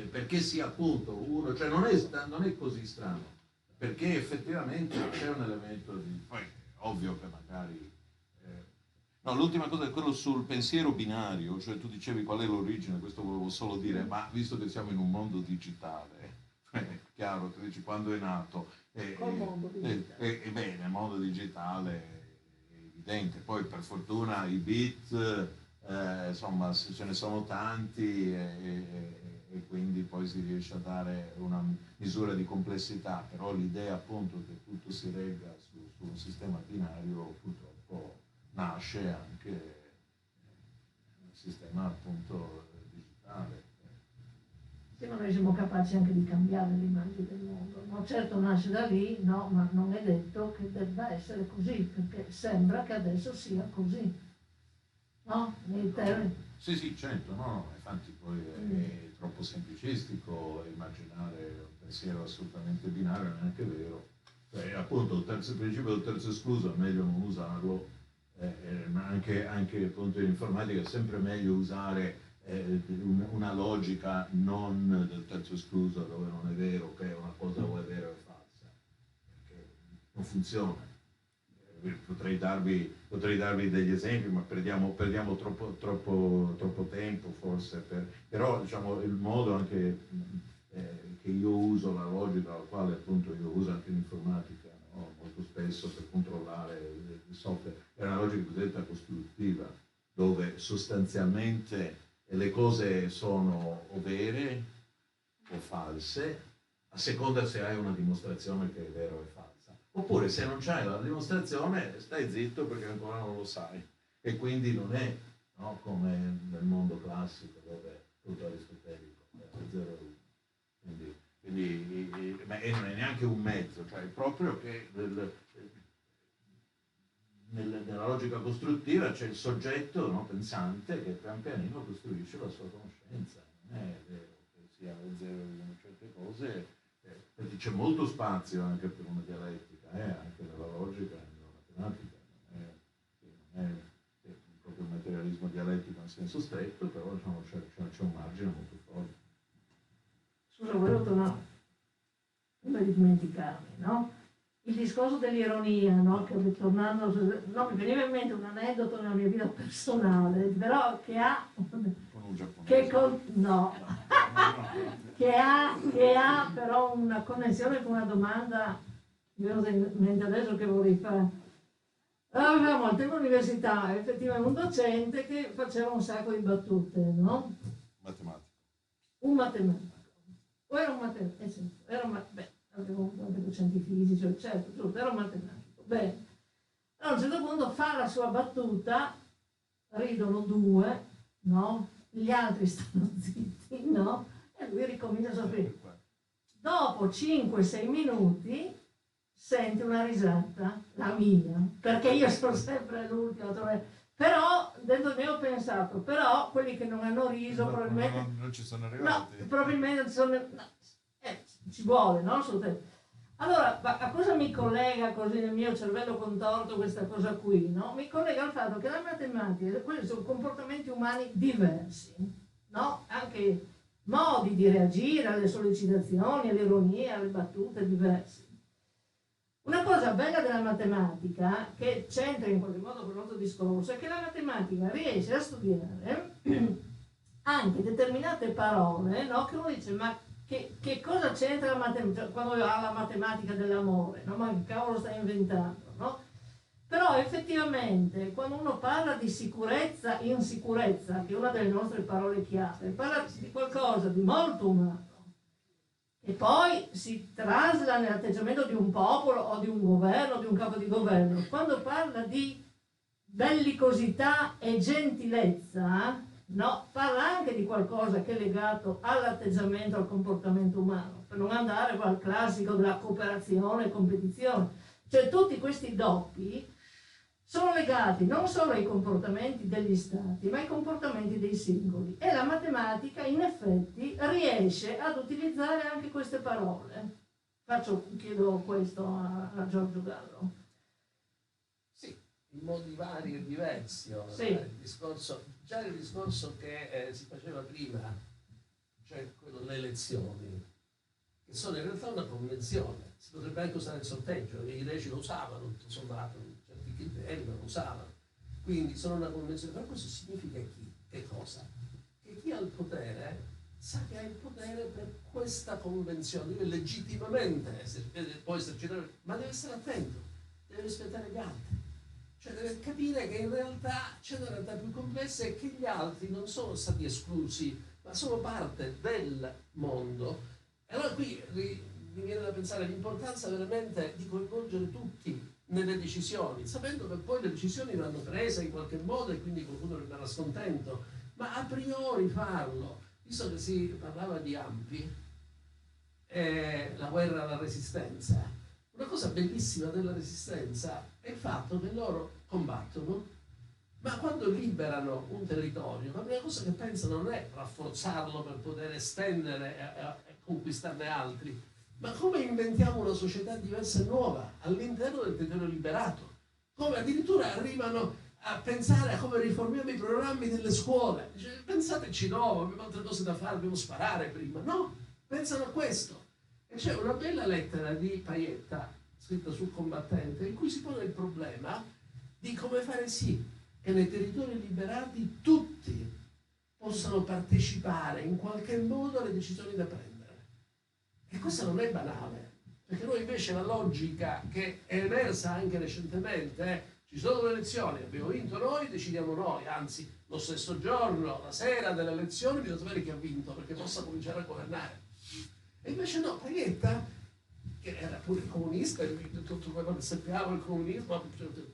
perché sia appunto uno, cioè non è così strano, perché effettivamente c'è un elemento di... Poi è ovvio che magari... No, l'ultima cosa è quello sul pensiero binario, cioè tu dicevi qual è l'origine, questo volevo solo dire, ma visto che siamo in un mondo digitale, chiaro, tu dici quando è nato... Bene, nel mondo digitale è evidente, poi per fortuna i bit, insomma, ce ne sono tanti e quindi poi si riesce a dare una misura di complessità, però l'idea appunto che tutto si regga su un sistema binario purtroppo nasce anche nel sistema appunto digitale. Se noi siamo capaci anche di cambiare l'immagine del mondo, no? Certo nasce da lì, no, ma non è detto che debba essere così, perché sembra che adesso sia così, no? Sì, certo, no, infatti poi è troppo semplicistico immaginare un pensiero assolutamente binario, non è neanche vero. Appunto il principio del terzo escluso è meglio non usarlo, ma anche appunto in informatica è sempre meglio usare una logica non del terzo escluso, dove non è vero che una cosa o è vera o è falsa, perché non funziona. Potrei darvi degli esempi, ma perdiamo troppo tempo forse, però diciamo il modo anche che io uso, la logica alla quale appunto io uso anche l'informatica, no? Molto spesso per controllare il software, è una logica cosiddetta costruttiva, dove sostanzialmente le cose sono o vere o false, a seconda se hai una dimostrazione che è vera o è falsa. Oppure se non c'hai la dimostrazione stai zitto perché ancora non lo sai. E quindi non è, no, come nel mondo classico dove tutto aristotelico, è 0 e 1. Quindi non è neanche un mezzo, cioè è proprio che nella logica costruttiva c'è il soggetto, no, pensante, che pian pianino costruisce la sua conoscenza. Non è vero che sia 0 e 1 certe cose, perché c'è molto spazio anche per una dialettica, anche nella logica e nella matematica. Non è proprio un materialismo dialettico in senso stretto, però diciamo, c'è un margine molto forte. Scusa, volevo tornare, prima di dimenticarmi, no? Il discorso dell'ironia, no? Che ritornando, no, mi veniva in mente un aneddoto nella mia vita personale, però che ha... Con un giapponese? No. che ha però una connessione con una domanda, mi viene in mente adesso che vorrei fare. Avevamo al tempo università effettivamente un docente che faceva un sacco di battute, no? Matematica. Un matematico. O era un matematico, avevo anche docenti fisici, certo, giusto, era un matematico. Bene. Allora, a un certo punto fa la sua battuta, ridono due, no? Gli altri stanno zitti, no? E lui ricomincia a soffrire. Dopo 5-6 minuti senti una risata, la mia, perché io sono sempre l'ultimo. Però dentro di me ho pensato, però quelli che non hanno riso probabilmente... Non ci sono arrivati. No, probabilmente ci vuole, no? Allora, a cosa mi collega così nel mio cervello contorto questa cosa qui, no? Mi collega al fatto che la matematica, quelli sono comportamenti umani diversi, no? Anche modi di reagire alle sollecitazioni, all'ironia, alle battute diversi. Una cosa bella della matematica, che c'entra in qualche modo con il nostro discorso, è che la matematica riesce a studiare anche determinate parole, no? Che uno dice, ma che cosa c'entra la matematica, quando ha la matematica dell'amore, no? Ma che cavolo sta inventando, no? Però effettivamente quando uno parla di sicurezza, insicurezza, che è una delle nostre parole chiave, parla di qualcosa di molto umano, e poi si trasla nell'atteggiamento di un popolo o di un governo, di un capo di governo. Quando parla di bellicosità e gentilezza, no, parla anche di qualcosa che è legato all'atteggiamento, al comportamento umano, per non andare al classico della cooperazione e competizione. Cioè tutti questi doppi sono legati non solo ai comportamenti degli stati, ma ai comportamenti dei singoli. E la matematica, in effetti, riesce ad utilizzare anche queste parole. Chiedo questo a Giorgio Gallo. Sì, in modi vari e diversi. Sì. Il discorso che si faceva prima, cioè quello delle elezioni, che sono in realtà una convenzione. Si potrebbe anche usare il sorteggio, i greci lo usavano, tutto sommato. Lo usavano, quindi sono una convenzione. Però questo significa che cosa? Che chi ha il potere sa che ha il potere per questa convenzione, deve legittimamente può esercitare, ma deve stare attento, deve rispettare gli altri, cioè deve capire che in realtà c'è una realtà più complessa e che gli altri non sono stati esclusi, ma sono parte del mondo. E allora qui mi viene da pensare all'importanza veramente di coinvolgere tutti nelle decisioni, sapendo che poi le decisioni vanno prese in qualche modo e quindi qualcuno rimarrà scontento, ma a priori farlo, visto che si parlava di Ampi, la guerra alla resistenza, una cosa bellissima della resistenza è il fatto che loro combattono, ma quando liberano un territorio, la prima cosa che pensano non è rafforzarlo per poter estendere e conquistarne altri, ma come inventiamo una società diversa e nuova all'interno del territorio liberato? Come addirittura arrivano a pensare a come riformiamo i programmi delle scuole. Dice, pensateci dopo, abbiamo altre cose da fare, dobbiamo sparare prima. No, pensano a questo. E c'è una bella lettera di Paietta, scritta sul combattente, in cui si pone il problema di come fare sì che nei territori liberati tutti possano partecipare in qualche modo alle decisioni da prendere. E questo non è banale, perché noi invece la logica che è emersa anche recentemente ci sono le elezioni, abbiamo vinto noi, decidiamo noi, anzi lo stesso giorno, la sera delle elezioni bisogna sapere chi ha vinto perché possa cominciare a governare. E invece no, Paietta, che era pure comunista, tutto quello che sappiamo il comunismo,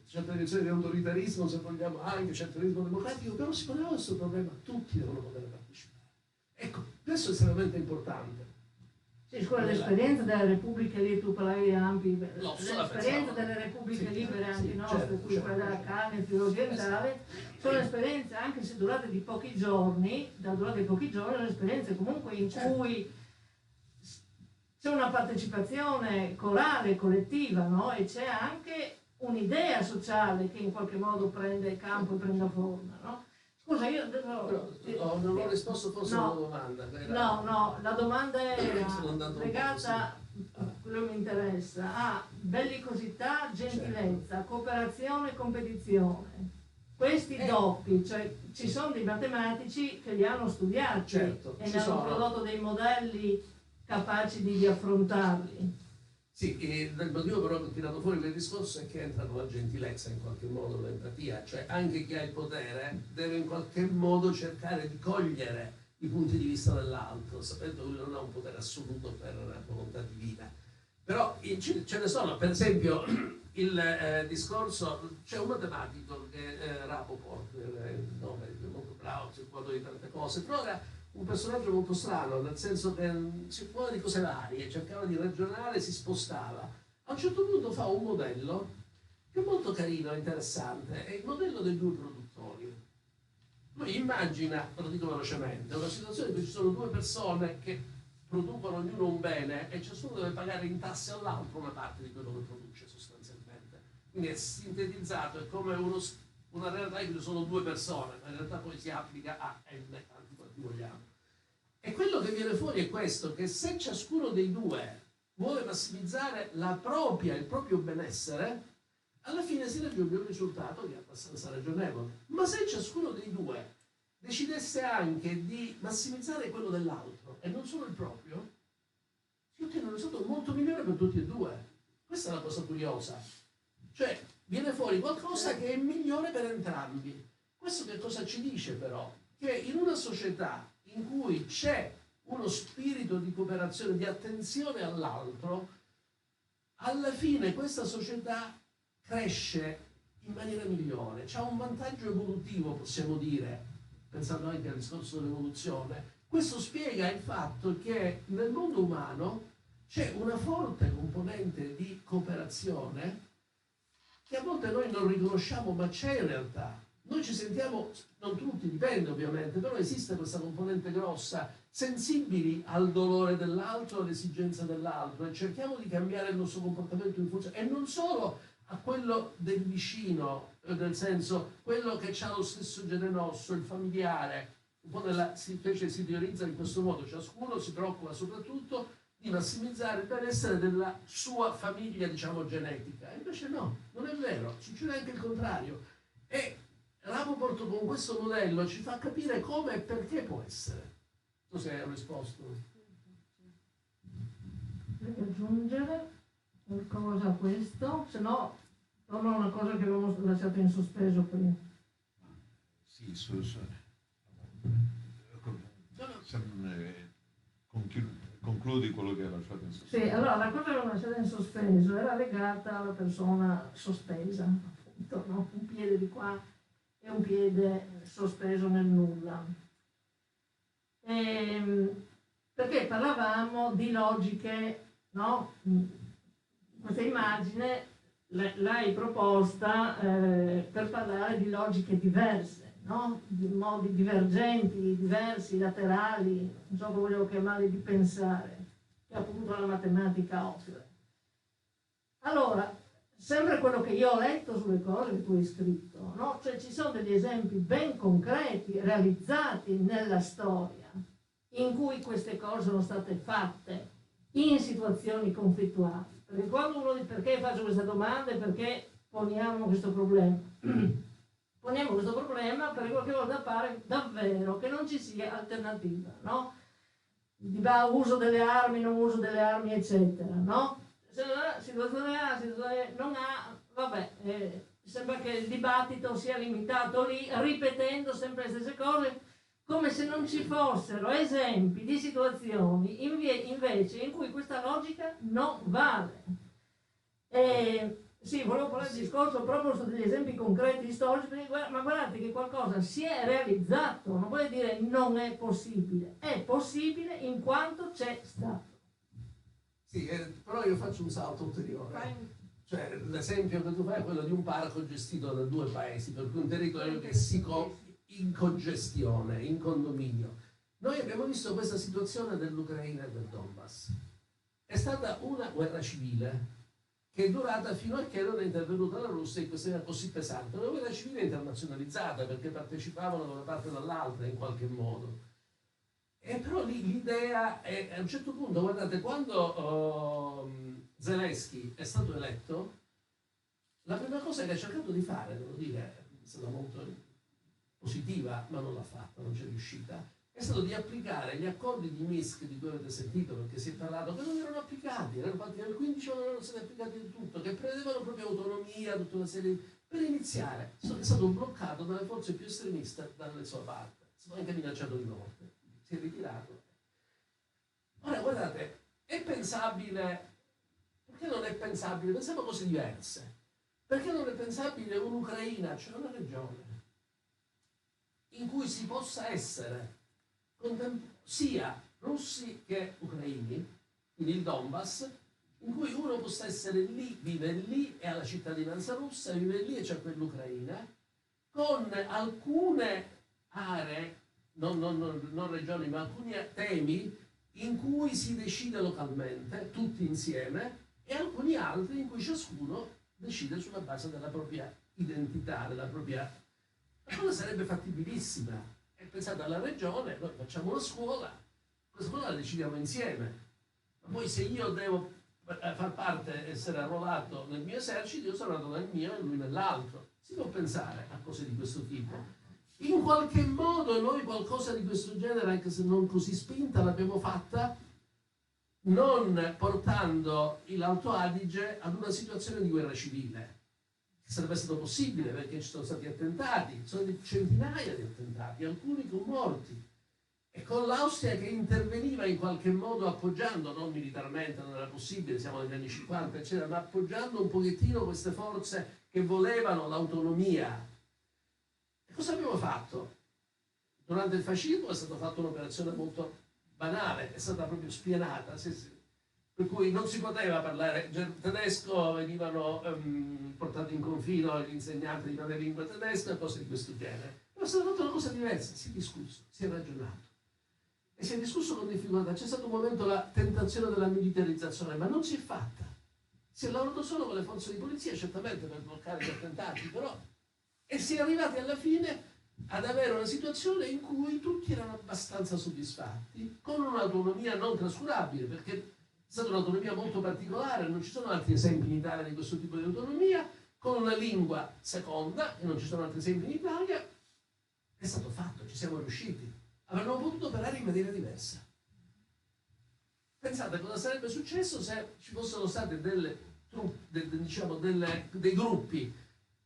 certe direzioni di autoritarismo se vogliamo anche, centralismo democratico, però si poneva questo problema, tutti devono poter partecipare. Ecco, questo è estremamente importante. Sì, scusa, l'esperienza delle repubbliche lì, tu parlavi di Ampi, l'esperienza delle repubbliche libere anche nostre, certo, quella della Cannes, il occidentale, sono esperienze, anche se durate di pochi giorni, sono esperienze comunque in cui c'è una partecipazione corale, collettiva, no? E c'è anche un'idea sociale che in qualche modo prende campo e prende forma, no? Scusa, io non ho risposto forse alla domanda. No, la domanda era legata a quello che mi interessa, a bellicosità, gentilezza, cooperazione e competizione. questi doppi, cioè ci sono dei matematici che li hanno studiati, certo, e ne hanno prodotto dei modelli capaci di affrontarli. Sì, e il motivo però che ho tirato fuori quel discorso è che entra la gentilezza in qualche modo, l'empatia, cioè anche chi ha il potere deve in qualche modo cercare di cogliere i punti di vista dell'altro, sapendo che lui non ha un potere assoluto per volontà divina. Però ce ne sono, per esempio il discorso, c'è un matematico che è Rapoport, il nome è molto bravo, si occupa di tante cose, però era un personaggio molto strano, nel senso che si occupava di cose varie, cercava di ragionare, si spostava. A un certo punto fa un modello che è molto carino e interessante, è il modello dei due produttori. Lui immagina, lo dico velocemente, una situazione in cui ci sono due persone che producono ognuno un bene e ciascuno deve pagare in tasse all'altro una parte di quello che produce sostanzialmente. Quindi è sintetizzato, è come una realtà in cui sono due persone, ma in realtà poi si applica a n, tanti quanti vogliamo. E quello che viene fuori è questo, che se ciascuno dei due vuole massimizzare il proprio benessere, alla fine si raggiunge un risultato che è abbastanza ragionevole. Ma se ciascuno dei due decidesse anche di massimizzare quello dell'altro e non solo il proprio, si ottiene un risultato molto migliore per tutti e due. Questa è la cosa curiosa. Cioè, viene fuori qualcosa che è migliore per entrambi. Questo che cosa ci dice però? Che in una società in cui c'è uno spirito di cooperazione, di attenzione all'altro, alla fine questa società cresce in maniera migliore, c'ha un vantaggio evolutivo, possiamo dire, pensando anche al discorso dell'evoluzione. Questo spiega il fatto che nel mondo umano c'è una forte componente di cooperazione che a volte noi non riconosciamo, ma c'è in realtà. Noi ci sentiamo, non tutti, dipende ovviamente, però esiste questa componente grossa, sensibili al dolore dell'altro, all'esigenza dell'altro, e cerchiamo di cambiare il nostro comportamento in funzione, e non solo a quello del vicino, nel senso, quello che ha lo stesso genere nostro, il familiare. Un po' invece si teorizza in questo modo, ciascuno si preoccupa soprattutto di massimizzare il benessere della sua famiglia, diciamo, genetica. E invece no, non è vero, succede anche il contrario. E Rapoport con questo modello ci fa capire come e perché può essere. Tu sei risposto? Devi aggiungere qualcosa a questo? Se no, torna a una cosa che avevamo lasciato in sospeso prima. Sì, concludi quello che hai lasciato in sospeso. Sì, allora la cosa che avevo lasciato in sospeso era legata alla persona sospesa, appunto, no? Un piede di qua e un piede sospeso nel nulla. Perché parlavamo di logiche, no? Questa immagine l'hai proposta per parlare di logiche diverse, no? Di modi divergenti, diversi, laterali, non so come volevo chiamarli, di pensare, che appunto la matematica offre. Allora, sempre quello che io ho letto sulle cose che tu hai scritto, no? Cioè ci sono degli esempi ben concreti, realizzati nella storia, in cui queste cose sono state fatte in situazioni conflittuali. Perché quando uno dice perché faccio questa domanda e perché poniamo questo problema? Poniamo questo problema perché qualche volta pare davvero che non ci sia alternativa, no? Uso delle armi, non uso delle armi, eccetera, no? Se la situazione A, situazione non A, vabbè, sembra che il dibattito sia limitato lì, ripetendo sempre le stesse cose, come se non ci fossero esempi di situazioni invece in cui questa logica non vale. Sì, volevo parlare del discorso proprio su degli esempi concreti storici, ma guardate che qualcosa si è realizzato, non vuol dire non è possibile in quanto c'è stato. Sì, però io faccio un salto ulteriore. Cioè, l'esempio che tu fai è quello di un parco gestito da due paesi, per cui un territorio che si in congestione, in condominio. Noi abbiamo visto questa situazione dell'Ucraina e del Donbass. È stata una guerra civile che è durata fino a che non è intervenuta la Russia in questa maniera così pesante. Una guerra civile internazionalizzata perché partecipavano da una parte o dall'altra in qualche modo. E però lì l'idea è, a un certo punto, guardate, quando Zelensky è stato eletto, la prima cosa che ha cercato di fare, devo dire, è stata molto positiva, ma non l'ha fatta, non c'è riuscita, è stato di applicare gli accordi di Minsk di cui avete sentito, perché si è parlato, che non erano applicati, erano fatti nel 15 ma non erano stati applicati del tutto, che prevedevano proprio autonomia, tutta una serie di... Per iniziare, è stato bloccato dalle forze più estremiste dalle sue parti, è stato anche minacciato di morte, si è ritirato. Ora guardate, è pensabile, perché non è pensabile? Pensiamo a cose diverse. Perché non è pensabile un'Ucraina, cioè una regione, in cui si possa essere sia russi che ucraini, quindi il Donbass, in cui uno possa essere lì, vive lì e ha la cittadinanza russa, vive lì e c'è quell'Ucraina, con alcune aree, non regioni, ma alcuni temi in cui si decide localmente, tutti insieme, e alcuni altri in cui ciascuno decide sulla base della propria identità, della propria... La cosa sarebbe fattibilissima. E pensate alla regione, noi facciamo una scuola, questa scuola la decidiamo insieme. Ma poi se io devo far parte, essere arruolato nel mio esercito, io sono andato nel mio e lui nell'altro. Si può pensare a cose di questo tipo. In qualche modo noi qualcosa di questo genere, anche se non così spinta, l'abbiamo fatta, non portando l'Alto Adige ad una situazione di guerra civile. Sarebbe stato possibile perché ci sono stati attentati, sono centinaia di attentati, alcuni con morti. E con l'Austria che interveniva in qualche modo appoggiando, non militarmente, non era possibile, siamo negli anni 50, eccetera, ma appoggiando un pochettino queste forze che volevano l'autonomia. E cosa abbiamo fatto? Durante il fascismo è stata fatta un'operazione molto banale, è stata proprio spianata, per cui non si poteva parlare tedesco, venivano portati in confino gli insegnanti di madrelingua tedesca e cose di questo genere. Però è stata fatta una cosa diversa, si è discusso, si è ragionato. E si è discusso con difficoltà, c'è stato un momento la tentazione della militarizzazione, ma non si è fatta. Si è lavorato solo con le forze di polizia, certamente per bloccare gli attentati, però... E si è arrivati alla fine ad avere una situazione in cui tutti erano abbastanza soddisfatti, con un'autonomia non trascurabile, perché è stata un'autonomia molto particolare, non ci sono altri esempi in Italia di questo tipo di autonomia, con una lingua seconda, e non ci sono altri esempi in Italia. È stato fatto, ci siamo riusciti. Avremmo potuto operare in maniera diversa. Pensate cosa sarebbe successo se ci fossero state dei gruppi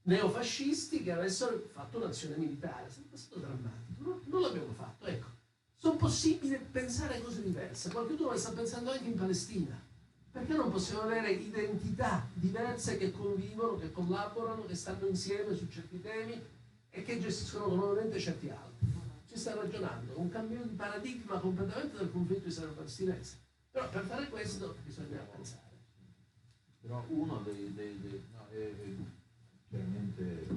neofascisti che avessero fatto un'azione militare. Sarebbe stato drammatico. Non l'abbiamo fatto, ecco. Sono possibili pensare a cose diverse. Qualcuno sta pensando anche in Palestina. Perché non possiamo avere identità diverse che convivono, che collaborano, che stanno insieme su certi temi e che gestiscono nuovamente certi altri? Si sta ragionando, un cambio di paradigma completamente del conflitto israelo-palestinese. Però per fare questo bisogna pensare. Però uno no, è chiaramente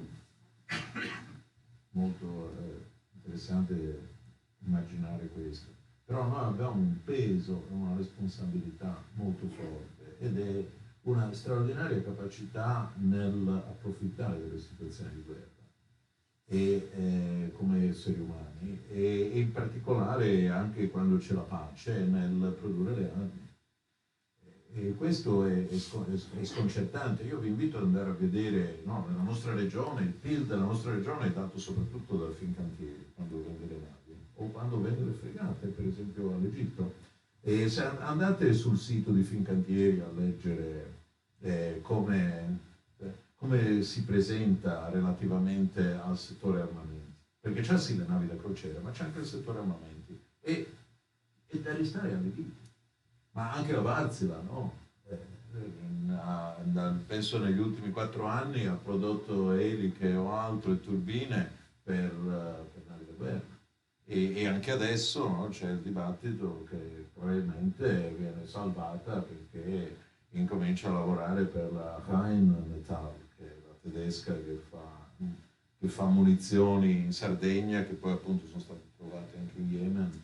molto interessante immaginare questo. Però noi abbiamo un peso e una responsabilità molto forte ed è una straordinaria capacità nell'approfittare delle situazioni di guerra come esseri umani e in particolare anche quando c'è la pace nel produrre le armi. E questo è sconcertante. Io vi invito ad andare a vedere, no, nella nostra regione, il PIL della nostra regione è dato soprattutto dal Fincantieri, quando vende le navi o quando vende le fregate, per esempio all'Egitto. E se andate sul sito di Fincantieri a leggere come si presenta relativamente al settore armamenti, perché c'è sì le navi da crociera, ma c'è anche il settore armamenti e da restare allibiti. Ma anche la Wärtsilä, no? Penso negli ultimi 4 anni ha prodotto eliche o altro e turbine per navi da guerra. E anche adesso, no, c'è il dibattito che probabilmente viene salvata perché incomincia a lavorare per la Rheinmetall, che è la tedesca che fa munizioni in Sardegna, che poi appunto sono state trovate anche in Yemen.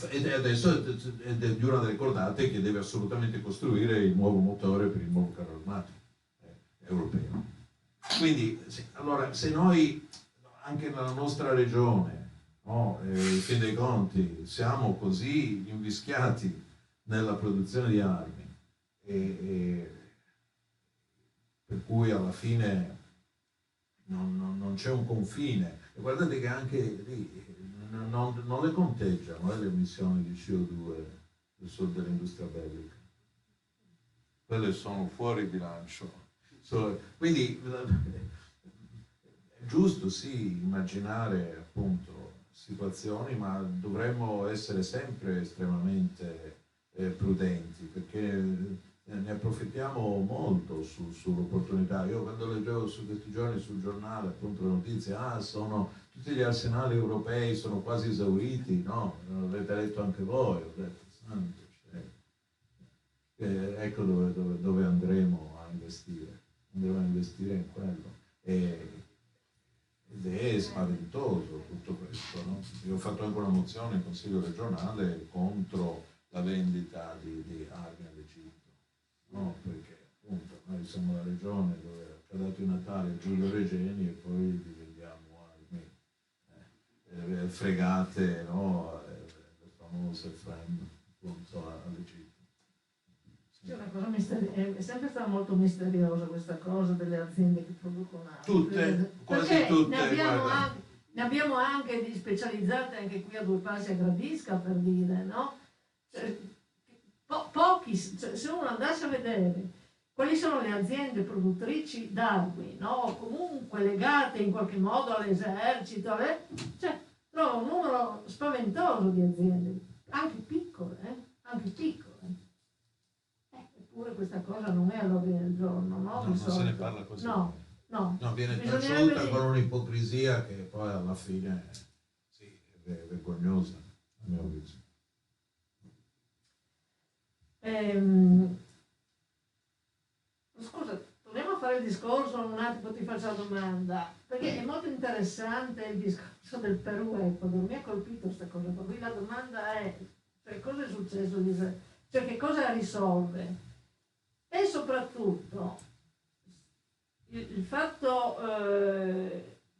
Ed adesso è di una delle cordate che deve assolutamente costruire il nuovo motore per il nuovo carro armato europeo. Quindi, allora, se noi anche nella nostra regione, no, in fin dei conti, siamo così invischiati nella produzione di armi, per cui alla fine non c'è un confine. E guardate che anche lì non le conteggiano le emissioni di CO2 dell'industria bellica. Quelle sono fuori bilancio. Quindi è giusto sì immaginare appunto situazioni, ma dovremmo essere sempre estremamente prudenti, perché ne approfittiamo molto sull'opportunità. Io quando leggevo su questi giorni sul giornale appunto le notizie, tutti gli arsenali europei sono quasi esauriti, no? L'avete letto anche voi, ho detto, santo, ecco dove andremo a investire in quello. Ed è spaventoso tutto questo, no? Io ho fatto anche una mozione in Consiglio regionale contro la vendita di armi all'Egitto, no? Perché appunto noi siamo la regione dove ha dato i Natale Giulio Regeni e poi vi vendiamo armi fregate, no? Le famose FREMM appunto all'Egitto. C'è una cosa è sempre stata molto misteriosa questa cosa delle aziende che producono armi. Tutte, quasi perché tutte. ne abbiamo anche di specializzate anche qui a due passi a Gradisca, per dire, no? Pochi, se uno andasse a vedere quali sono le aziende produttrici d'armi, no? Comunque legate in qualche modo all'esercito, trova un numero spaventoso di aziende, anche piccole. Eppure questa cosa non è all'ordine del giorno, no? Non se ne parla così. No, viene taciuta con un'ipocrisia che poi alla fine è vergognosa, a mio avviso. Scusa, torniamo a fare il discorso un attimo, ti faccio la domanda, perché è molto interessante il discorso del Perù-Ecuador, mi ha colpito questa cosa, per cui la domanda è, cosa è successo, che cosa risolve? E soprattutto il fatto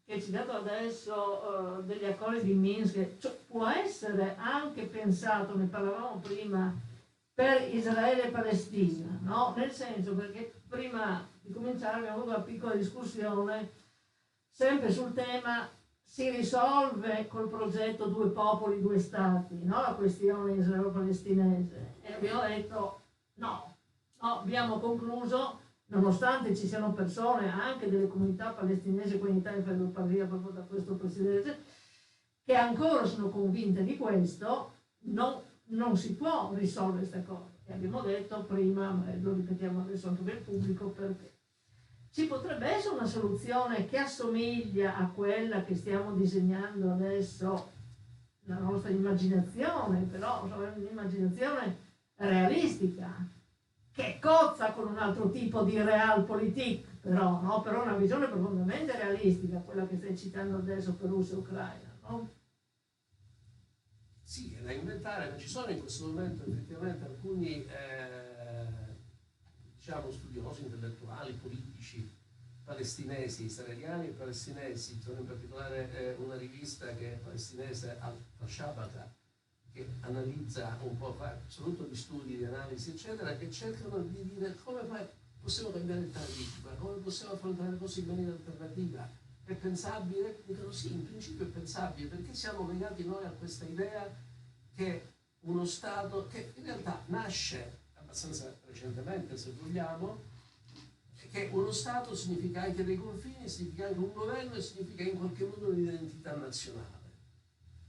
che ci dato adesso degli accordi di Minsk, può essere anche pensato, ne parlavamo prima, per Israele e Palestina, no? Nel senso, perché prima di cominciare abbiamo avuto una piccola discussione sempre sul tema: si risolve col progetto due popoli, due stati, no? La questione israelo-palestinese. E abbiamo detto no, abbiamo concluso, nonostante ci siano persone anche delle comunità palestinesi qui in Italia, per partire proprio da questo presidente, che ancora sono convinte di questo, non si può risolvere questa cosa. E abbiamo detto prima, lo ripetiamo adesso anche per il pubblico, perché ci potrebbe essere una soluzione che assomiglia a quella che stiamo disegnando adesso, la nostra immaginazione, però un'immaginazione realistica, che cozza con un altro tipo di realpolitik, però, no? Però una visione profondamente realistica, quella che stai citando adesso per Russia e Ucraina, no? Sì, è da inventare, ma ci sono in questo momento effettivamente alcuni studiosi, intellettuali, politici palestinesi, israeliani e palestinesi. C'è in particolare una rivista che è palestinese, Al-Shabaka, che analizza un po', fa soprattutto di studi, di analisi, eccetera, che cercano di dire come possiamo cambiare il paradigma, come possiamo affrontare le cose in maniera alternativa. È pensabile? Dicono sì, in principio è pensabile, perché siamo legati noi a questa idea che uno Stato, che in realtà nasce abbastanza recentemente, se vogliamo, che uno Stato significa anche dei confini, significa anche un governo e significa in qualche modo un'identità nazionale.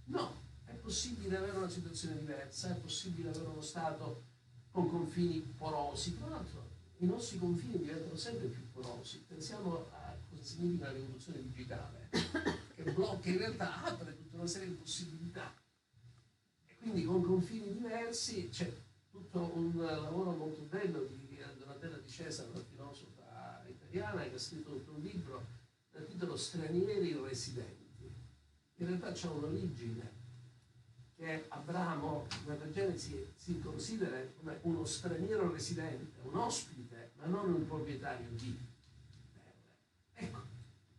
No, è possibile avere una situazione diversa, è possibile avere uno Stato con confini porosi. Tra l'altro i nostri confini diventano sempre più porosi. Pensiamo a cosa significa la rivoluzione digitale, che blocca, in realtà apre tutta una serie di possibilità. E quindi con confini diversi c'è tutto un lavoro molto bello di Donatella Di Cesare, una filosofa italiana, che ha scritto tutto un libro dal titolo Stranieri residenti. In realtà c'è un'origine che Abramo nella Genesi si considera come uno straniero residente, un ospite, ma non un proprietario di terre. Ecco,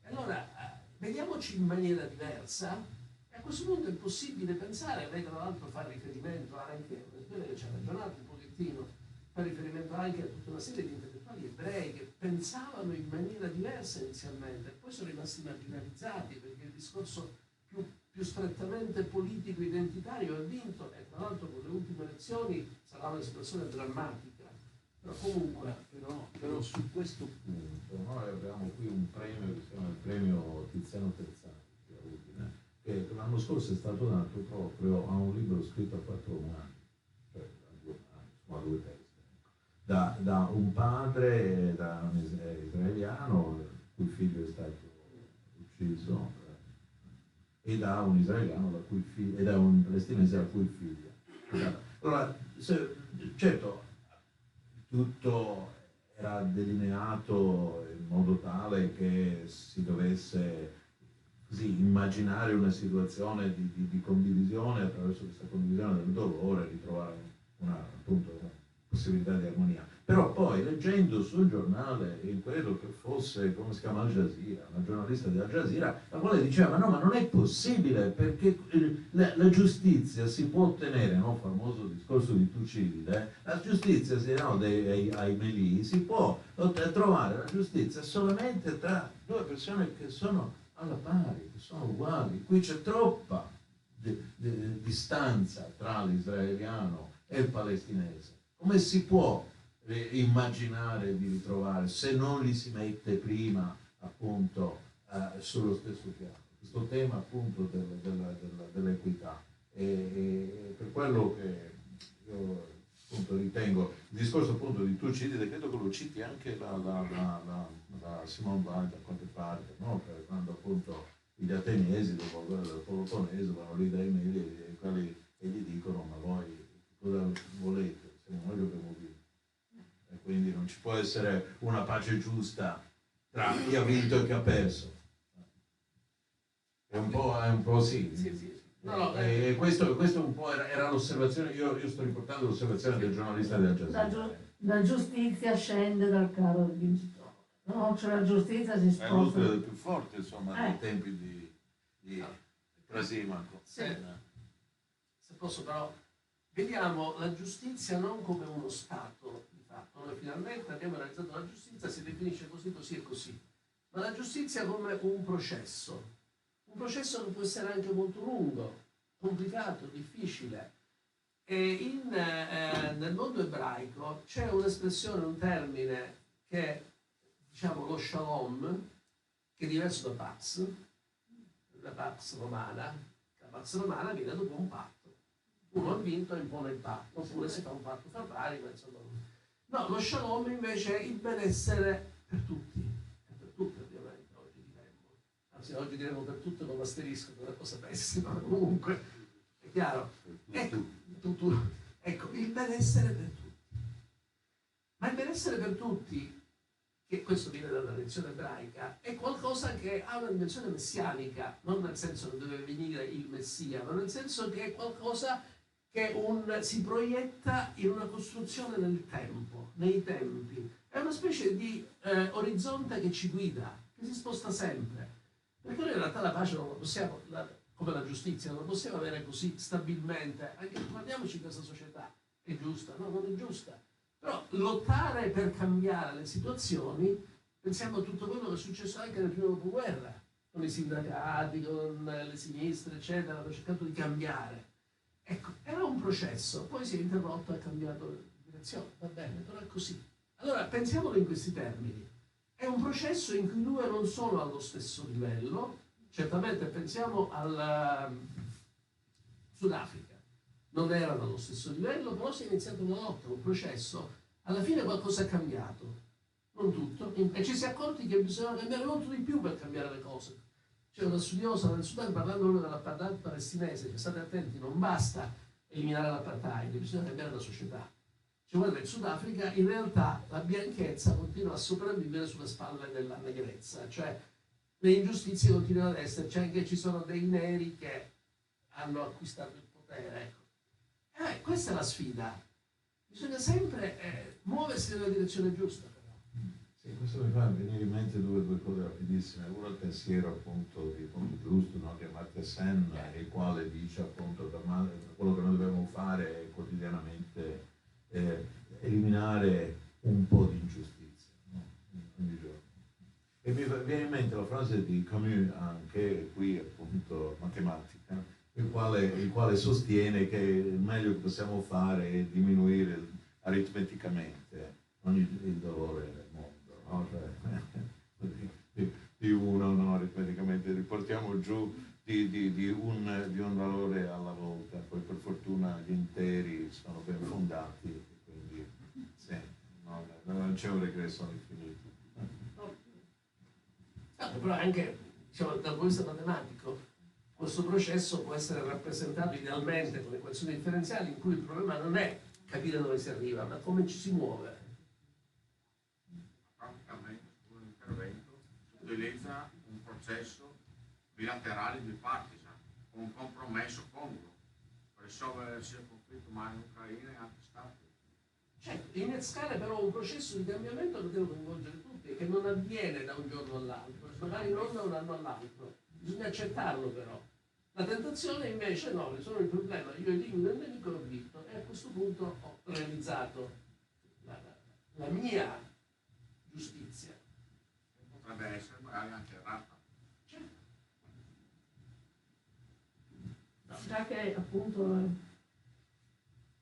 allora vediamoci in maniera diversa. E a questo punto è possibile pensare, lei tra l'altro fa riferimento anche, che ci ha ragionato un pochettino, fa riferimento anche a tutta una serie di intellettuali intellettuali ebrei che pensavano in maniera diversa inizialmente, poi sono rimasti marginalizzati perché il discorso più strettamente politico-identitario ha vinto, e tra l'altro con le ultime elezioni sarà una situazione drammatica. Però comunque... Però su questo punto noi abbiamo qui un premio che si chiama il premio Tiziano Terzani a Udine, che l'anno scorso è stato dato proprio a un libro scritto a 4 mani, cioè a 2 mani, insomma a 2 teste, da un padre, da un israeliano, il cui figlio è stato ucciso, e da un israeliano la cui figlia, e da un palestinese la cui figlia. Allora, certo, tutto era delineato in modo tale che si dovesse così immaginare una situazione di condivisione, attraverso questa condivisione del dolore, ritrovare appunto, una possibilità di armonia. Però poi, leggendo sul giornale, credo che fosse, come si chiama, Al Jazeera, una giornalista di Al Jazeera, la quale diceva: no, ma non è possibile, perché la giustizia si può ottenere, no? Famoso discorso di Tucidide, la giustizia, ai Melì, si può trovare la giustizia solamente tra due persone che sono alla pari, che sono uguali. Qui c'è troppa distanza tra l'israeliano e il palestinese. Come si può immaginare di ritrovare, se non li si mette prima appunto sullo stesso piano, questo tema appunto dell'equità? E per quello che io appunto ritengo il discorso appunto di Tucidide, credo che lo citi anche la Simone Weil da qualche parte, no? Quando appunto gli ateniesi dopo la guerra del Peloponneso vanno lì dai Meli e gli dicono: ma voi cosa volete? Siamo noi che abbiamo vinto. E quindi non ci può essere una pace giusta tra chi ha vinto e chi ha perso. È un po' sì. Sì. E questo un po' era l'osservazione, io sto riportando l'osservazione del giornalista di Al Jazeera. La giustizia scende dal carro del vincitore, no? Cioè la giustizia si sposta. È l'utile del più forte, insomma, nei tempi di Trasimaco. Se posso però, vediamo la giustizia non come uno Stato, di fatto. Noi finalmente abbiamo realizzato la giustizia, si definisce così e così, ma la giustizia come un processo che può essere anche molto lungo, complicato, difficile. E nel mondo ebraico c'è un'espressione, un termine che diciamo lo shalom, che è diverso da pax romana. La pax romana viene dopo un patto. Uno ha vinto e impone il patto, oppure si fa un patto fra vari, ma insomma. No, lo shalom invece è il benessere per tutti, e per tutti ovviamente oggi diremmo. Anzi, oggi diremmo per tutti con l'asterisco, che è una cosa pessima, ma comunque è chiaro. Ecco, il benessere per tutti. Ma il benessere per tutti, che questo viene dalla tradizione ebraica, è qualcosa che ha una dimensione messianica, non nel senso che deve venire il Messia, ma nel senso che è qualcosa che si proietta in una costruzione nel tempo, nei tempi. È una specie di orizzonte che ci guida, che si sposta sempre. Perché noi in realtà la pace non la possiamo, come la giustizia, non la possiamo avere così stabilmente. Anche guardiamoci in questa società, è giusta? No, non è giusta. Però lottare per cambiare le situazioni, pensiamo a tutto quello che è successo anche nel primo dopoguerra, con i sindacati, con le sinistre, eccetera, hanno cercato di cambiare. Ecco, era un processo, poi si è interrotto e ha cambiato direzione, va bene, però è così. Allora, pensiamolo in questi termini. È un processo in cui i due non sono allo stesso livello. Certamente pensiamo al Sudafrica. Non erano allo stesso livello, però si è iniziato una lotta, un processo. Alla fine qualcosa è cambiato, non tutto, e ci si è accorti che bisogna cambiare molto di più per cambiare le cose. C'è una studiosa del Sudan parlando proprio dell'apartheid palestinese, che state attenti, non basta eliminare l'apartheid, bisogna cambiare la società. Cioè, guarda, in Sudafrica in realtà la bianchezza continua a sopravvivere sulle spalle della negrezza, cioè le ingiustizie continuano ad esserci, anche ci sono dei neri che hanno acquistato il potere, ecco. Questa è la sfida. Bisogna sempre muoversi nella direzione giusta. Però. Sì, questo mi fa venire in mente due cose rapidissime. Uno è il pensiero appunto di Proust, no? Che è Amartya Sen, il quale dice appunto che quello che noi dobbiamo fare è quotidianamente eliminare un po' di ingiustizia. Camus anche, qui appunto matematica, il quale sostiene che il meglio che possiamo fare è diminuire aritmeticamente il dolore nel mondo, no? Cioè, di uno, no, aritmeticamente, riportiamo giù di un valore alla volta, poi per fortuna gli interi sono ben fondati e quindi sì, no, non c'è un regresso all'infinito. Però anche, diciamo, dal punto di vista matematico, questo processo può essere rappresentato idealmente con equazioni differenziali in cui il problema non è capire dove si arriva, ma come ci si muove. Praticamente un intervento si utilizza un processo bilaterale bipartisan, con un compromesso congruo per risolvere sia il conflitto mare in Ucraina e altri stati. Certo, innescare però un processo di cambiamento che deve coinvolgere tutti e che non avviene da un giorno all'altro, magari non da un anno all'altro, bisogna accettarlo però. La tentazione invece no, risolvo il problema, io elimino il nemico e ho vinto e a questo punto ho realizzato la mia giustizia. Potrebbe essere magari anche errata. Già che appunto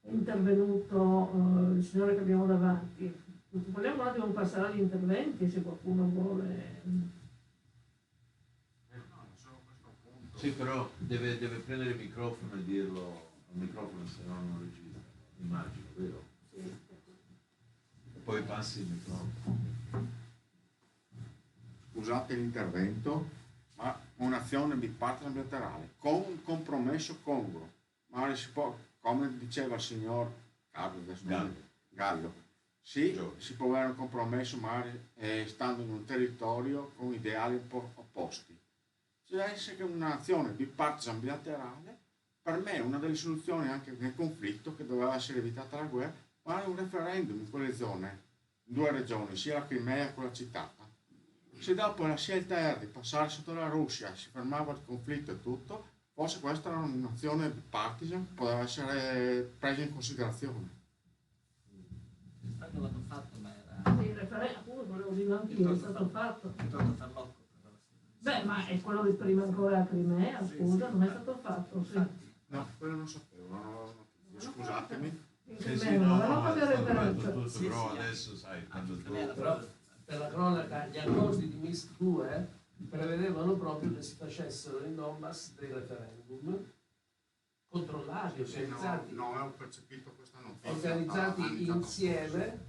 è intervenuto il signore che abbiamo davanti, vogliamo un attimo passare agli interventi se qualcuno vuole. Sì, però deve prendere il microfono e dirlo al microfono, se no non registra, immagino, vero? Sì. E poi passi il microfono. Scusate l'intervento, ma un'azione bipartisan bilaterale con un compromesso congruo. Ma si può, come diceva il signor Gallo, sì, si può avere un compromesso magari stando in un territorio con ideali un po' opposti. Ci deve essere un'azione bipartisan bilaterale, per me una delle soluzioni anche nel conflitto che doveva essere evitata la guerra, ma un referendum in quelle zone, in 2 regioni, sia la Crimea che quella citata. Se dopo la scelta era di passare sotto la Russia, si fermava il conflitto e tutto, forse questa era un'azione bipartisan che poteva essere presa in considerazione. È stato fatto, ma era... Sì, il referendum, appunto, volevo dirlo anch'io, è stato fatto. Beh, ma è quello di prima ancora a Crimea, scusa, non è stato fatto, sì. No, quello non sapevo, non avevo notizia, scusatemi. Sì, no, ma è stato detto tutto, però adesso sai, quando tu... Però per la cronaca, gli accordi di Minsk 2 prevedevano proprio che si facessero in Donbass dei referendum controllati, organizzati, No, avevo percepito questa notizia. organizzati insieme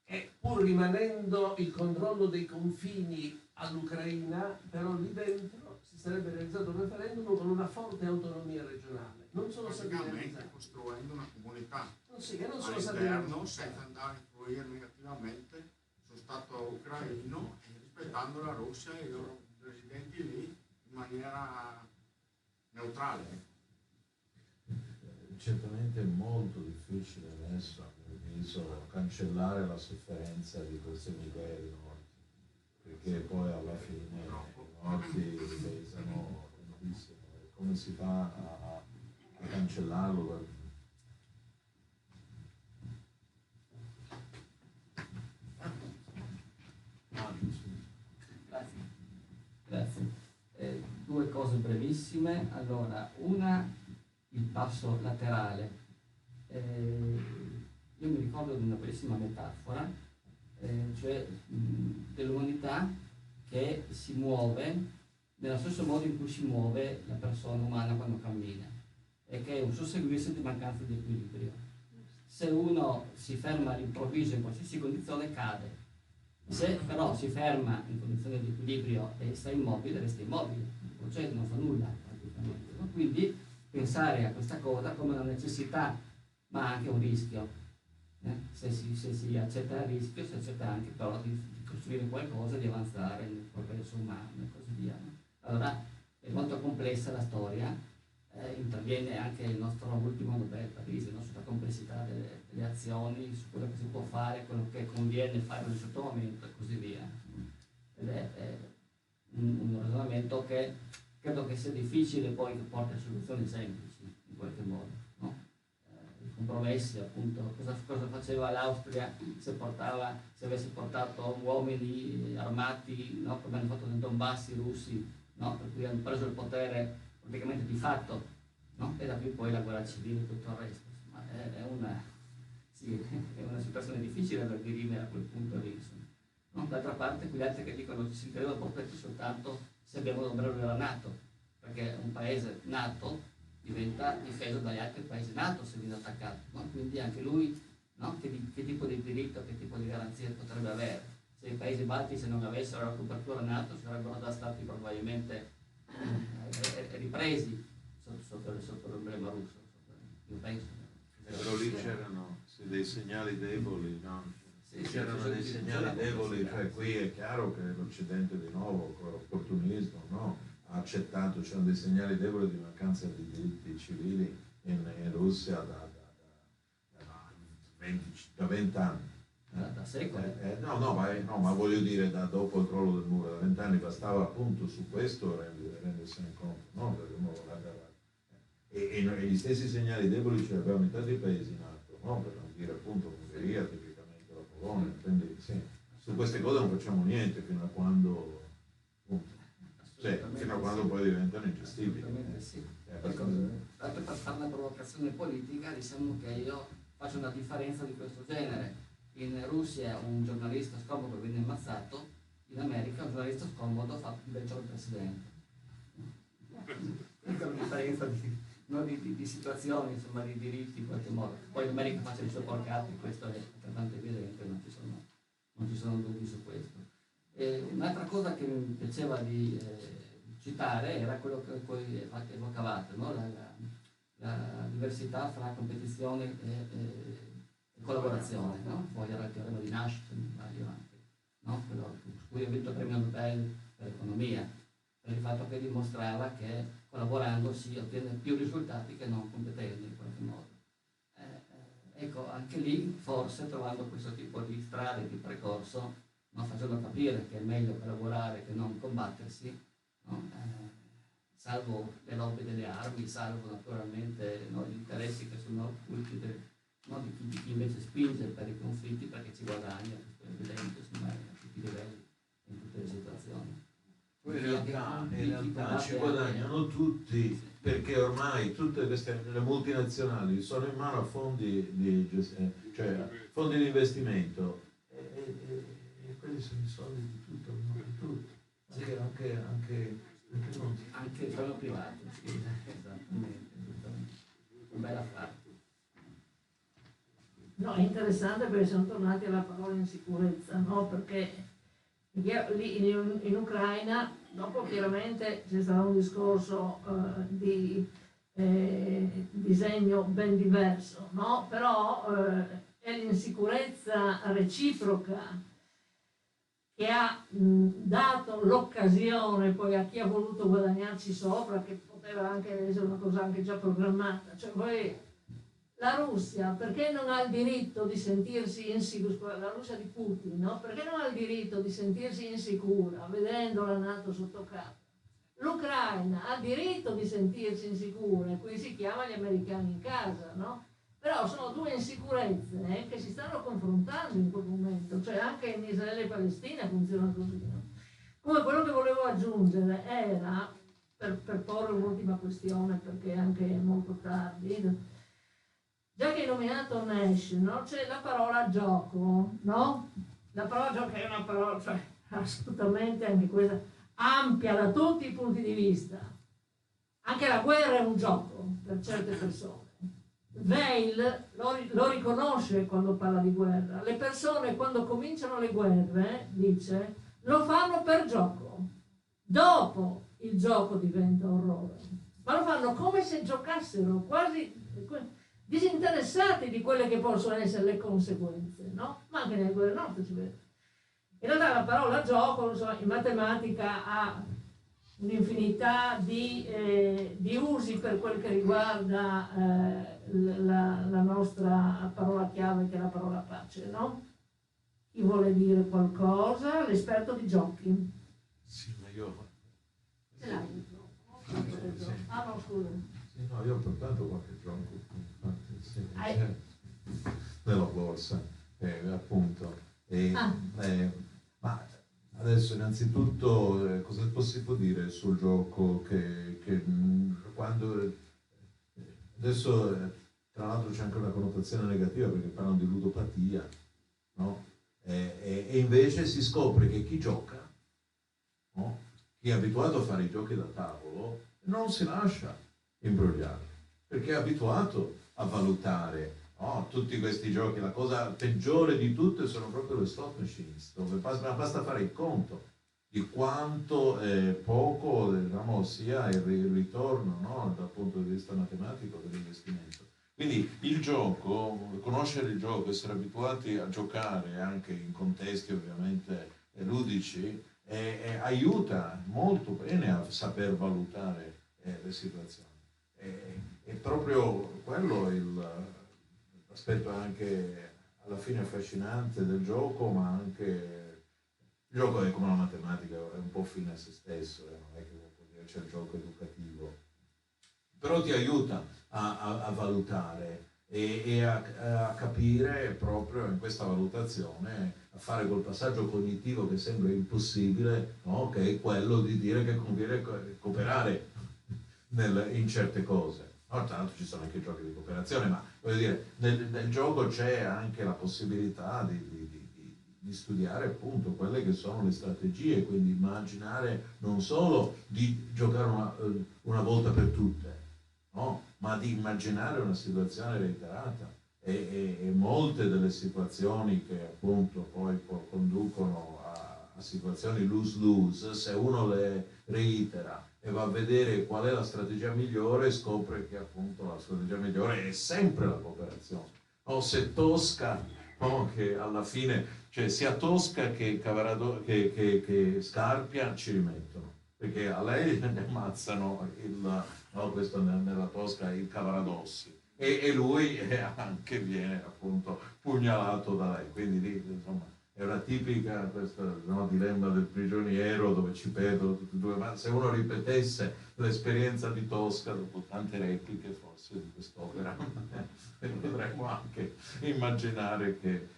e pur rimanendo il controllo dei confini all'Ucraina, però lì dentro si sarebbe realizzato un referendum con una forte autonomia regionale. Non sono stati realizzati. Costruendo una comunità Sì, che non sono stati all'interno realizzati. senza andare a influire negativamente sul Stato ucraino e rispettando la Russia e i loro residenti lì in maniera neutrale. Certamente è molto difficile adesso, a mio avviso, cancellare la sofferenza di questi migliaia di morti, perché poi alla fine i morti pesano tantissimo. Come si fa a cancellarlo? Grazie. 2 cose brevissime. Allora, una, il passo laterale. Io mi ricordo di una bellissima metafora, cioè dell'umanità che si muove nello stesso modo in cui si muove la persona umana quando cammina, e che è un susseguirsi di mancanza di equilibrio. Se uno si ferma all'improvviso in qualsiasi condizione cade. Se però si ferma in condizione di equilibrio e sta immobile, resta immobile, il progetto non fa nulla praticamente. No? Quindi pensare a questa cosa come una necessità, ma anche un rischio. Se si accetta il rischio, si accetta anche però di costruire qualcosa, di avanzare nel progresso umano e così via. No? Allora è molto complessa la storia, interviene anche il nostro ultimo Nobel Parisi, no? Sulla complessità delle azioni, su quello che si può fare, quello che conviene fare in un certo momento e così via. Ed è un ragionamento che credo che sia difficile poi che porti a soluzioni semplici in qualche modo. No? Il compromessi, appunto, cosa faceva l'Austria se avesse portato uomini armati, no, come hanno fatto nel Donbass i russi, no, per cui hanno preso il potere praticamente di fatto, no, e da qui poi la guerra civile e tutto il resto. Insomma, è una situazione difficile da dirimere a quel punto lì. No? D'altra parte quegli altri che dicono che si credono protetti soltanto se abbiamo l'ombrello della NATO, perché un paese NATO diventa difeso dagli altri paesi NATO se viene attaccato, no? Quindi anche lui, no? Che tipo di diritto, che tipo di garanzie potrebbe avere? Se i paesi baltici non avessero la copertura NATO sarebbero già stati probabilmente ripresi sotto l'emblema russo, io penso. Però lì c'erano dei segnali deboli, no? Sì, C'erano dei segnali deboli, cioè qui è chiaro che l'Occidente di nuovo, con l'opportunismo, no? Ha accettato, c'erano dei segnali deboli di mancanza di diritti civili in Russia da 20 anni. Da secoli. No, ma voglio dire, da dopo il crollo del muro, da 20 anni bastava appunto su questo rendersene conto, no? Perché uno lo guardava. E gli stessi segnali deboli ce li avevano in tanti paesi in atto, no? Per non dire appunto l'Ungheria, tipicamente la Polonia, quindi sì, su queste cose non facciamo niente fino a quando, appunto, fino a quando poi diventano ingestibili. Sì. Ecco, per fare una provocazione politica, diciamo che io faccio una differenza di questo genere. In Russia un giornalista scomodo viene ammazzato, in America un giornalista scomodo fa invece il presidente. È una differenza di situazioni, insomma, di diritti in qualche modo. Poi in America faccia i suoi porcati, questo è altrettanto evidente, non ci sono dubbi su questo. Un'altra cosa che mi piaceva di citare era quello che poi evocavate, no? La diversità fra competizione e collaborazione, no? Poi era il teorema di Nash, anche, no? Quello su cui ha vinto il premio Nobel per economia, per il fatto che dimostrava che collaborando si ottiene più risultati che non competendo in qualche modo. Ecco, anche lì forse trovando questo tipo di strade di percorso, no? Facendo capire che è meglio collaborare che non combattersi, no? Salvo le lobby delle armi, salvo naturalmente, no, gli interessi che sono occulti no, di chi invece spinge per i conflitti perché ci guadagna, questo è evidente, insomma, a tutti i livelli, in tutte le situazioni. Poi in realtà ci guadagnano tutti, perché ormai tutte queste le multinazionali sono in mano a fondi cioè fondi di investimento e quelli sono i soldi di tutto, no? Di tutto. Anche il fallo privato, sì, esattamente, un bel affare. No, è interessante perché siamo tornati alla parola insicurezza, no? Perché lì in Ucraina, dopo chiaramente c'è stato un discorso di disegno ben diverso, no? Però è l'insicurezza reciproca che ha dato l'occasione poi a chi ha voluto guadagnarci sopra, che poteva anche essere una cosa anche già programmata, cioè poi la Russia perché non ha il diritto di sentirsi insicura, la Russia di Putin, no? Perché non ha il diritto di sentirsi insicura vedendo la NATO sotto capo? L'Ucraina ha il diritto di sentirsi insicura, qui si chiama gli americani in casa, no? Però sono due insicurezze che si stanno confrontando in quel momento, cioè anche in Israele e Palestina funziona così, no? Come quello che volevo aggiungere era, per porre un'ultima questione, perché anche è molto tardi, già che hai nominato Nash, no? C'è la parola gioco, no? La parola gioco è una parola, cioè, assolutamente anche questa, ampia da tutti i punti di vista. Anche la guerra è un gioco per certe persone. Weil lo riconosce quando parla di guerra. Le persone quando cominciano le guerre, dice, lo fanno per gioco. Dopo il gioco diventa orrore. Ma lo fanno come se giocassero, quasi disinteressati di quelle che possono essere le conseguenze, no? Ma anche nelle guerre nostre si vede. In realtà la parola gioco, in matematica ha un'infinità di usi per quel che riguarda la nostra parola chiave, che è la parola pace, no? Chi vuole dire qualcosa? L'esperto di giochi. Sì, ma io... Ce l'hai? Sì. Ah no, scusa. Sì, no, io ho portato qualche gioco, infatti. sì, nella borsa, appunto. Ma adesso innanzitutto cosa si può dire sul gioco che quando adesso tra l'altro c'è anche una connotazione negativa perché parlano di ludopatia, no? E invece si scopre che chi gioca, no? Chi è abituato a fare i giochi da tavolo non si lascia imbrogliare perché è abituato a valutare. Oh, tutti questi giochi, la cosa peggiore di tutte sono proprio le slot machines, dove basta fare il conto di quanto poco, diciamo, sia il ritorno, no? Dal punto di vista matematico dell'investimento. Quindi il gioco, conoscere il gioco, essere abituati a giocare anche in contesti ovviamente ludici, aiuta molto bene a saper valutare le situazioni. È proprio quello l'aspetto anche alla fine affascinante del gioco, ma anche il gioco è come la matematica, è un po' fine a se stesso, non è che uno può dire c'è il gioco educativo, però ti aiuta a valutare e a capire proprio in questa valutazione, a fare quel passaggio cognitivo che sembra impossibile, no? Che è quello di dire che conviene cooperare in certe cose. No, tra l'altro ci sono anche giochi di cooperazione, ma voglio dire, nel gioco c'è anche la possibilità di studiare appunto quelle che sono le strategie, quindi immaginare non solo di giocare una volta per tutte, no? Ma di immaginare una situazione reiterata e molte delle situazioni che appunto poi conducono a situazioni lose-lose, se uno le reitera e va a vedere qual è la strategia migliore, scopre che appunto la strategia migliore è sempre la cooperazione. O se Tosca, no, che alla fine, cioè sia Tosca che Scarpia ci rimettono, perché a lei ne ammazzano questo nella Tosca il Cavaradossi e lui anche viene appunto pugnalato da lei, quindi lì insomma è una tipica questo, no, dilemma del prigioniero dove ci perdono tutti e due, ma se uno ripetesse l'esperienza di Tosca dopo tante repliche forse di quest'opera potremmo anche immaginare che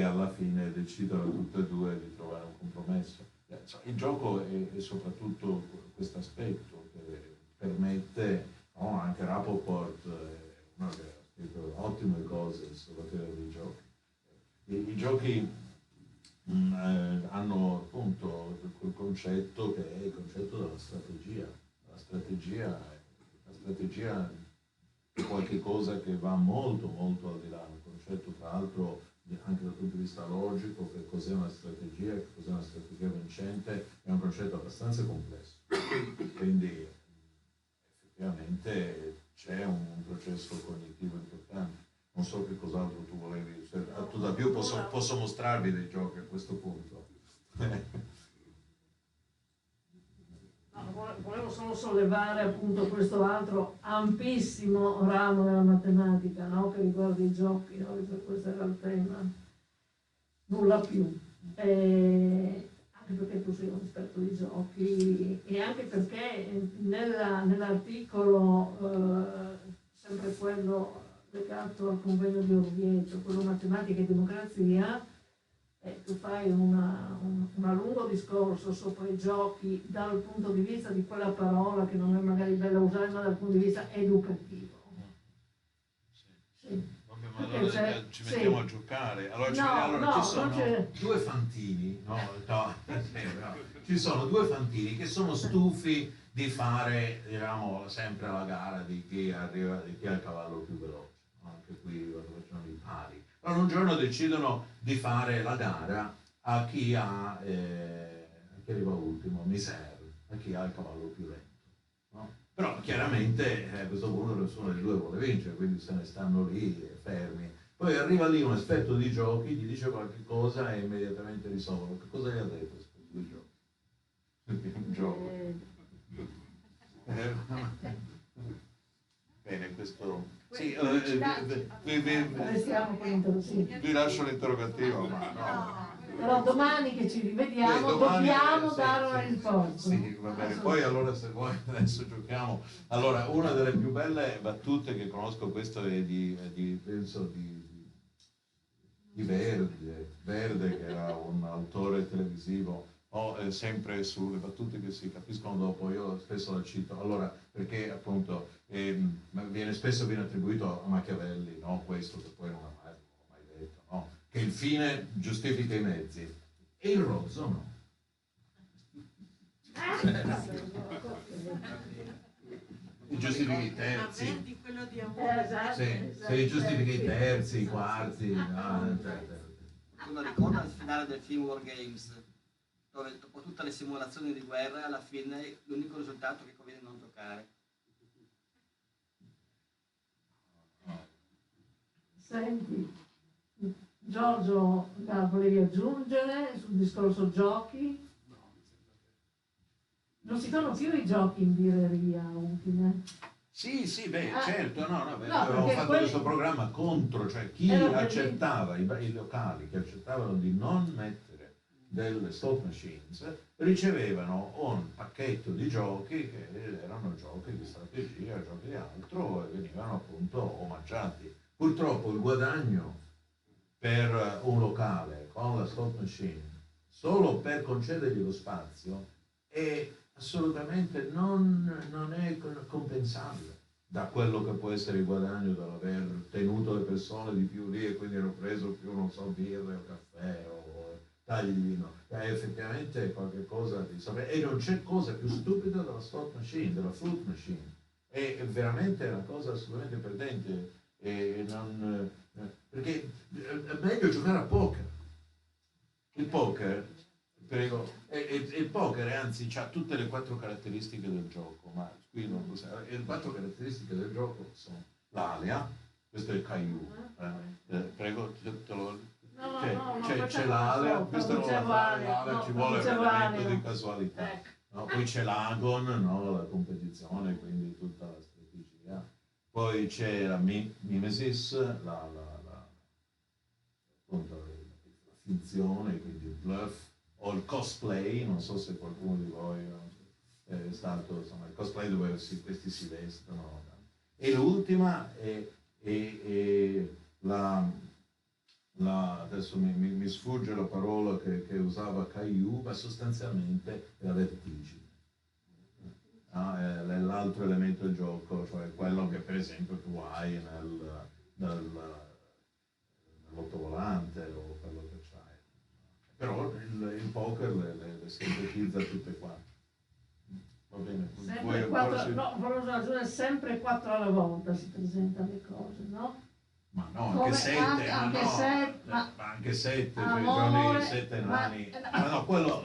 alla fine decidono tutte e due di trovare un compromesso. Il gioco è soprattutto questo aspetto che permette, no, anche Rapoport, uno che ha scritto ottime cose sulla teoria dei giochi. I giochi hanno appunto quel concetto che è il concetto della strategia. La strategia è qualche cosa che va molto molto al di là, un concetto tra l'altro anche dal punto di vista logico, che cos'è una strategia, che cos'è una strategia vincente, è un concetto abbastanza complesso. Quindi effettivamente c'è un processo cognitivo importante. Non so che cos'altro tu volevi, tu da più posso mostrarvi dei giochi a questo punto. Volevo solo sollevare appunto questo altro ampissimo ramo della matematica, no? Che riguarda i giochi, no? Questo era il tema, nulla più. Anche perché tu sei un esperto di giochi e anche perché nell'articolo, sempre quello legato al convegno di Orvieto, quello matematica e democrazia, tu fai un lungo discorso sopra i giochi dal punto di vista di quella parola che non è magari bella usare, ma dal punto di vista educativo. Sì. Vabbè, ma allora ci mettiamo a giocare. Allora, ci sono due fantini, ci sono due fantini che sono stufi di fare, diciamo, sempre la gara di chi arriva, di chi ha il cavallo più veloce. Anche qui quando facciamo i pari. Allora un giorno decidono di fare la gara a chi arriva ultimo, miserere, a chi ha il cavallo più lento. No? Però chiaramente a questo punto nessuno dei due vuole vincere, quindi se ne stanno lì fermi. Poi arriva lì un esperto di giochi, gli dice qualche cosa e immediatamente risolve. Che cosa gli ha detto l'esperto di giochi? Un gioco. Bene, questo... Sì, vi lascio l'interrogativo, ma no. Però domani che ci rivediamo dobbiamo dare una risposta. Sì, va bene. Poi allora se vuoi adesso giochiamo. Allora, una delle più belle battute che conosco, questo è penso di Verde, che era un autore televisivo, sempre sulle battute che si capiscono dopo, io spesso la cito, allora, perché appunto spesso viene attribuito a Machiavelli, no? Questo che poi non ha mai detto, no? Che il fine giustifica i mezzi, e il rozzo no. Giustifica i terzi. Se giustifica i terzi, i quarti, Uno ricorda il finale del film War Games, dove dopo tutte le simulazioni di guerra, alla fine l'unico risultato che conviene non giocare. Senti, Giorgio, volevi aggiungere sul discorso giochi? Non si fanno più i giochi in birreria, utile? Sì, certo, no, avevamo fatto quelli... questo programma contro, cioè chi accettava, i locali che accettavano di non mettere delle slot machines, ricevevano un pacchetto di giochi che erano giochi di strategia, giochi di altro, e venivano appunto omaggiati. Purtroppo il guadagno per un locale con la slot machine, solo per concedergli lo spazio, è assolutamente non è compensabile da quello che può essere il guadagno dall'aver tenuto le persone di più lì e quindi hanno preso più, non so, birre o caffè o taglino. È effettivamente qualcosa di... E non c'è cosa più stupida della slot machine, della fruit machine. È veramente una cosa assolutamente perdente. Perché è meglio giocare a poker. Il poker... Prego. Il poker anzi ha tutte le 4 caratteristiche del gioco, ma qui non possiamo. Le 4 caratteristiche del gioco sono l'alea, questo è il Caillou, prego, te lo... c'è l'alea, questo non la fa, l'alea ci vuole un elemento di casualità. No? Poi c'è l'Agon, no? La competizione, quindi tutta la strategia. Poi c'è la mimesis, appunto, la finzione, quindi il bluff, o il cosplay, non so se qualcuno di voi è stato, insomma, il cosplay dove questi si vestono. E l'ultima è adesso mi sfugge la parola che usava Caillou, ma sostanzialmente è la vertigine. È l'altro elemento del gioco, cioè quello che per esempio tu hai nell'ottovolante o quello che c'hai. Però il poker le sintetizza tutte qua. Va bene. Sempre 4, no, volevo aggiungere sempre 4 alla volta si presentano le cose, no? Ma no, anche 7, anche 7, cioè i giorni 7 nani. Ma no, quello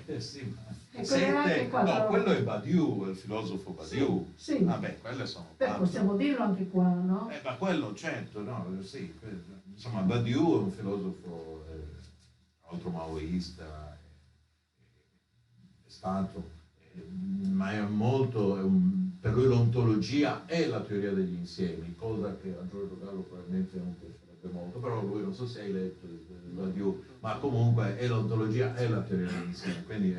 è sì. 7, no, quello è Badiou, il filosofo Badiou. Sì. Vabbè, quelle sono. Possiamo dirlo anche qua, no? Ma quello certo, no, sì. Insomma, Badiou è un filosofo altro maoista, è stato, ma è molto, per lui l'ontologia è la teoria degli insiemi, cosa che a Giorgio Gallo probabilmente non piacerebbe molto, però lui, non so se hai letto Badiou, ma comunque l'ontologia è la teoria degli insiemi, quindi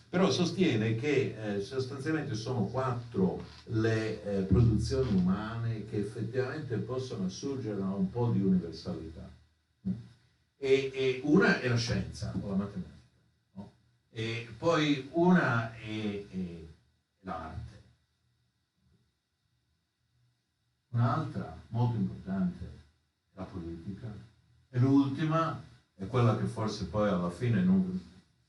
però sostiene che sostanzialmente sono 4 le produzioni umane che effettivamente possono assurgere a un po' di universalità. E una è la scienza o la matematica, no? E poi una è l'arte, un'altra molto importante è la politica, e l'ultima è quella che forse poi alla fine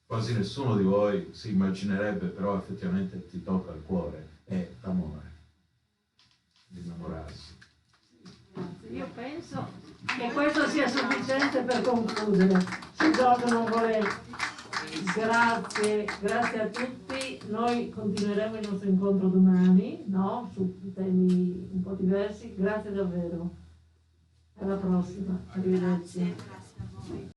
quasi nessuno di voi si immaginerebbe, però effettivamente ti tocca il cuore, è l'amore, l'innamorarsi. Io penso che questo sia sufficiente per concludere. Se Giorgio non vuole... Grazie a tutti. Noi continueremo il nostro incontro domani, no? Su temi un po' diversi. Grazie davvero. Alla prossima. Arrivederci. Grazie a voi.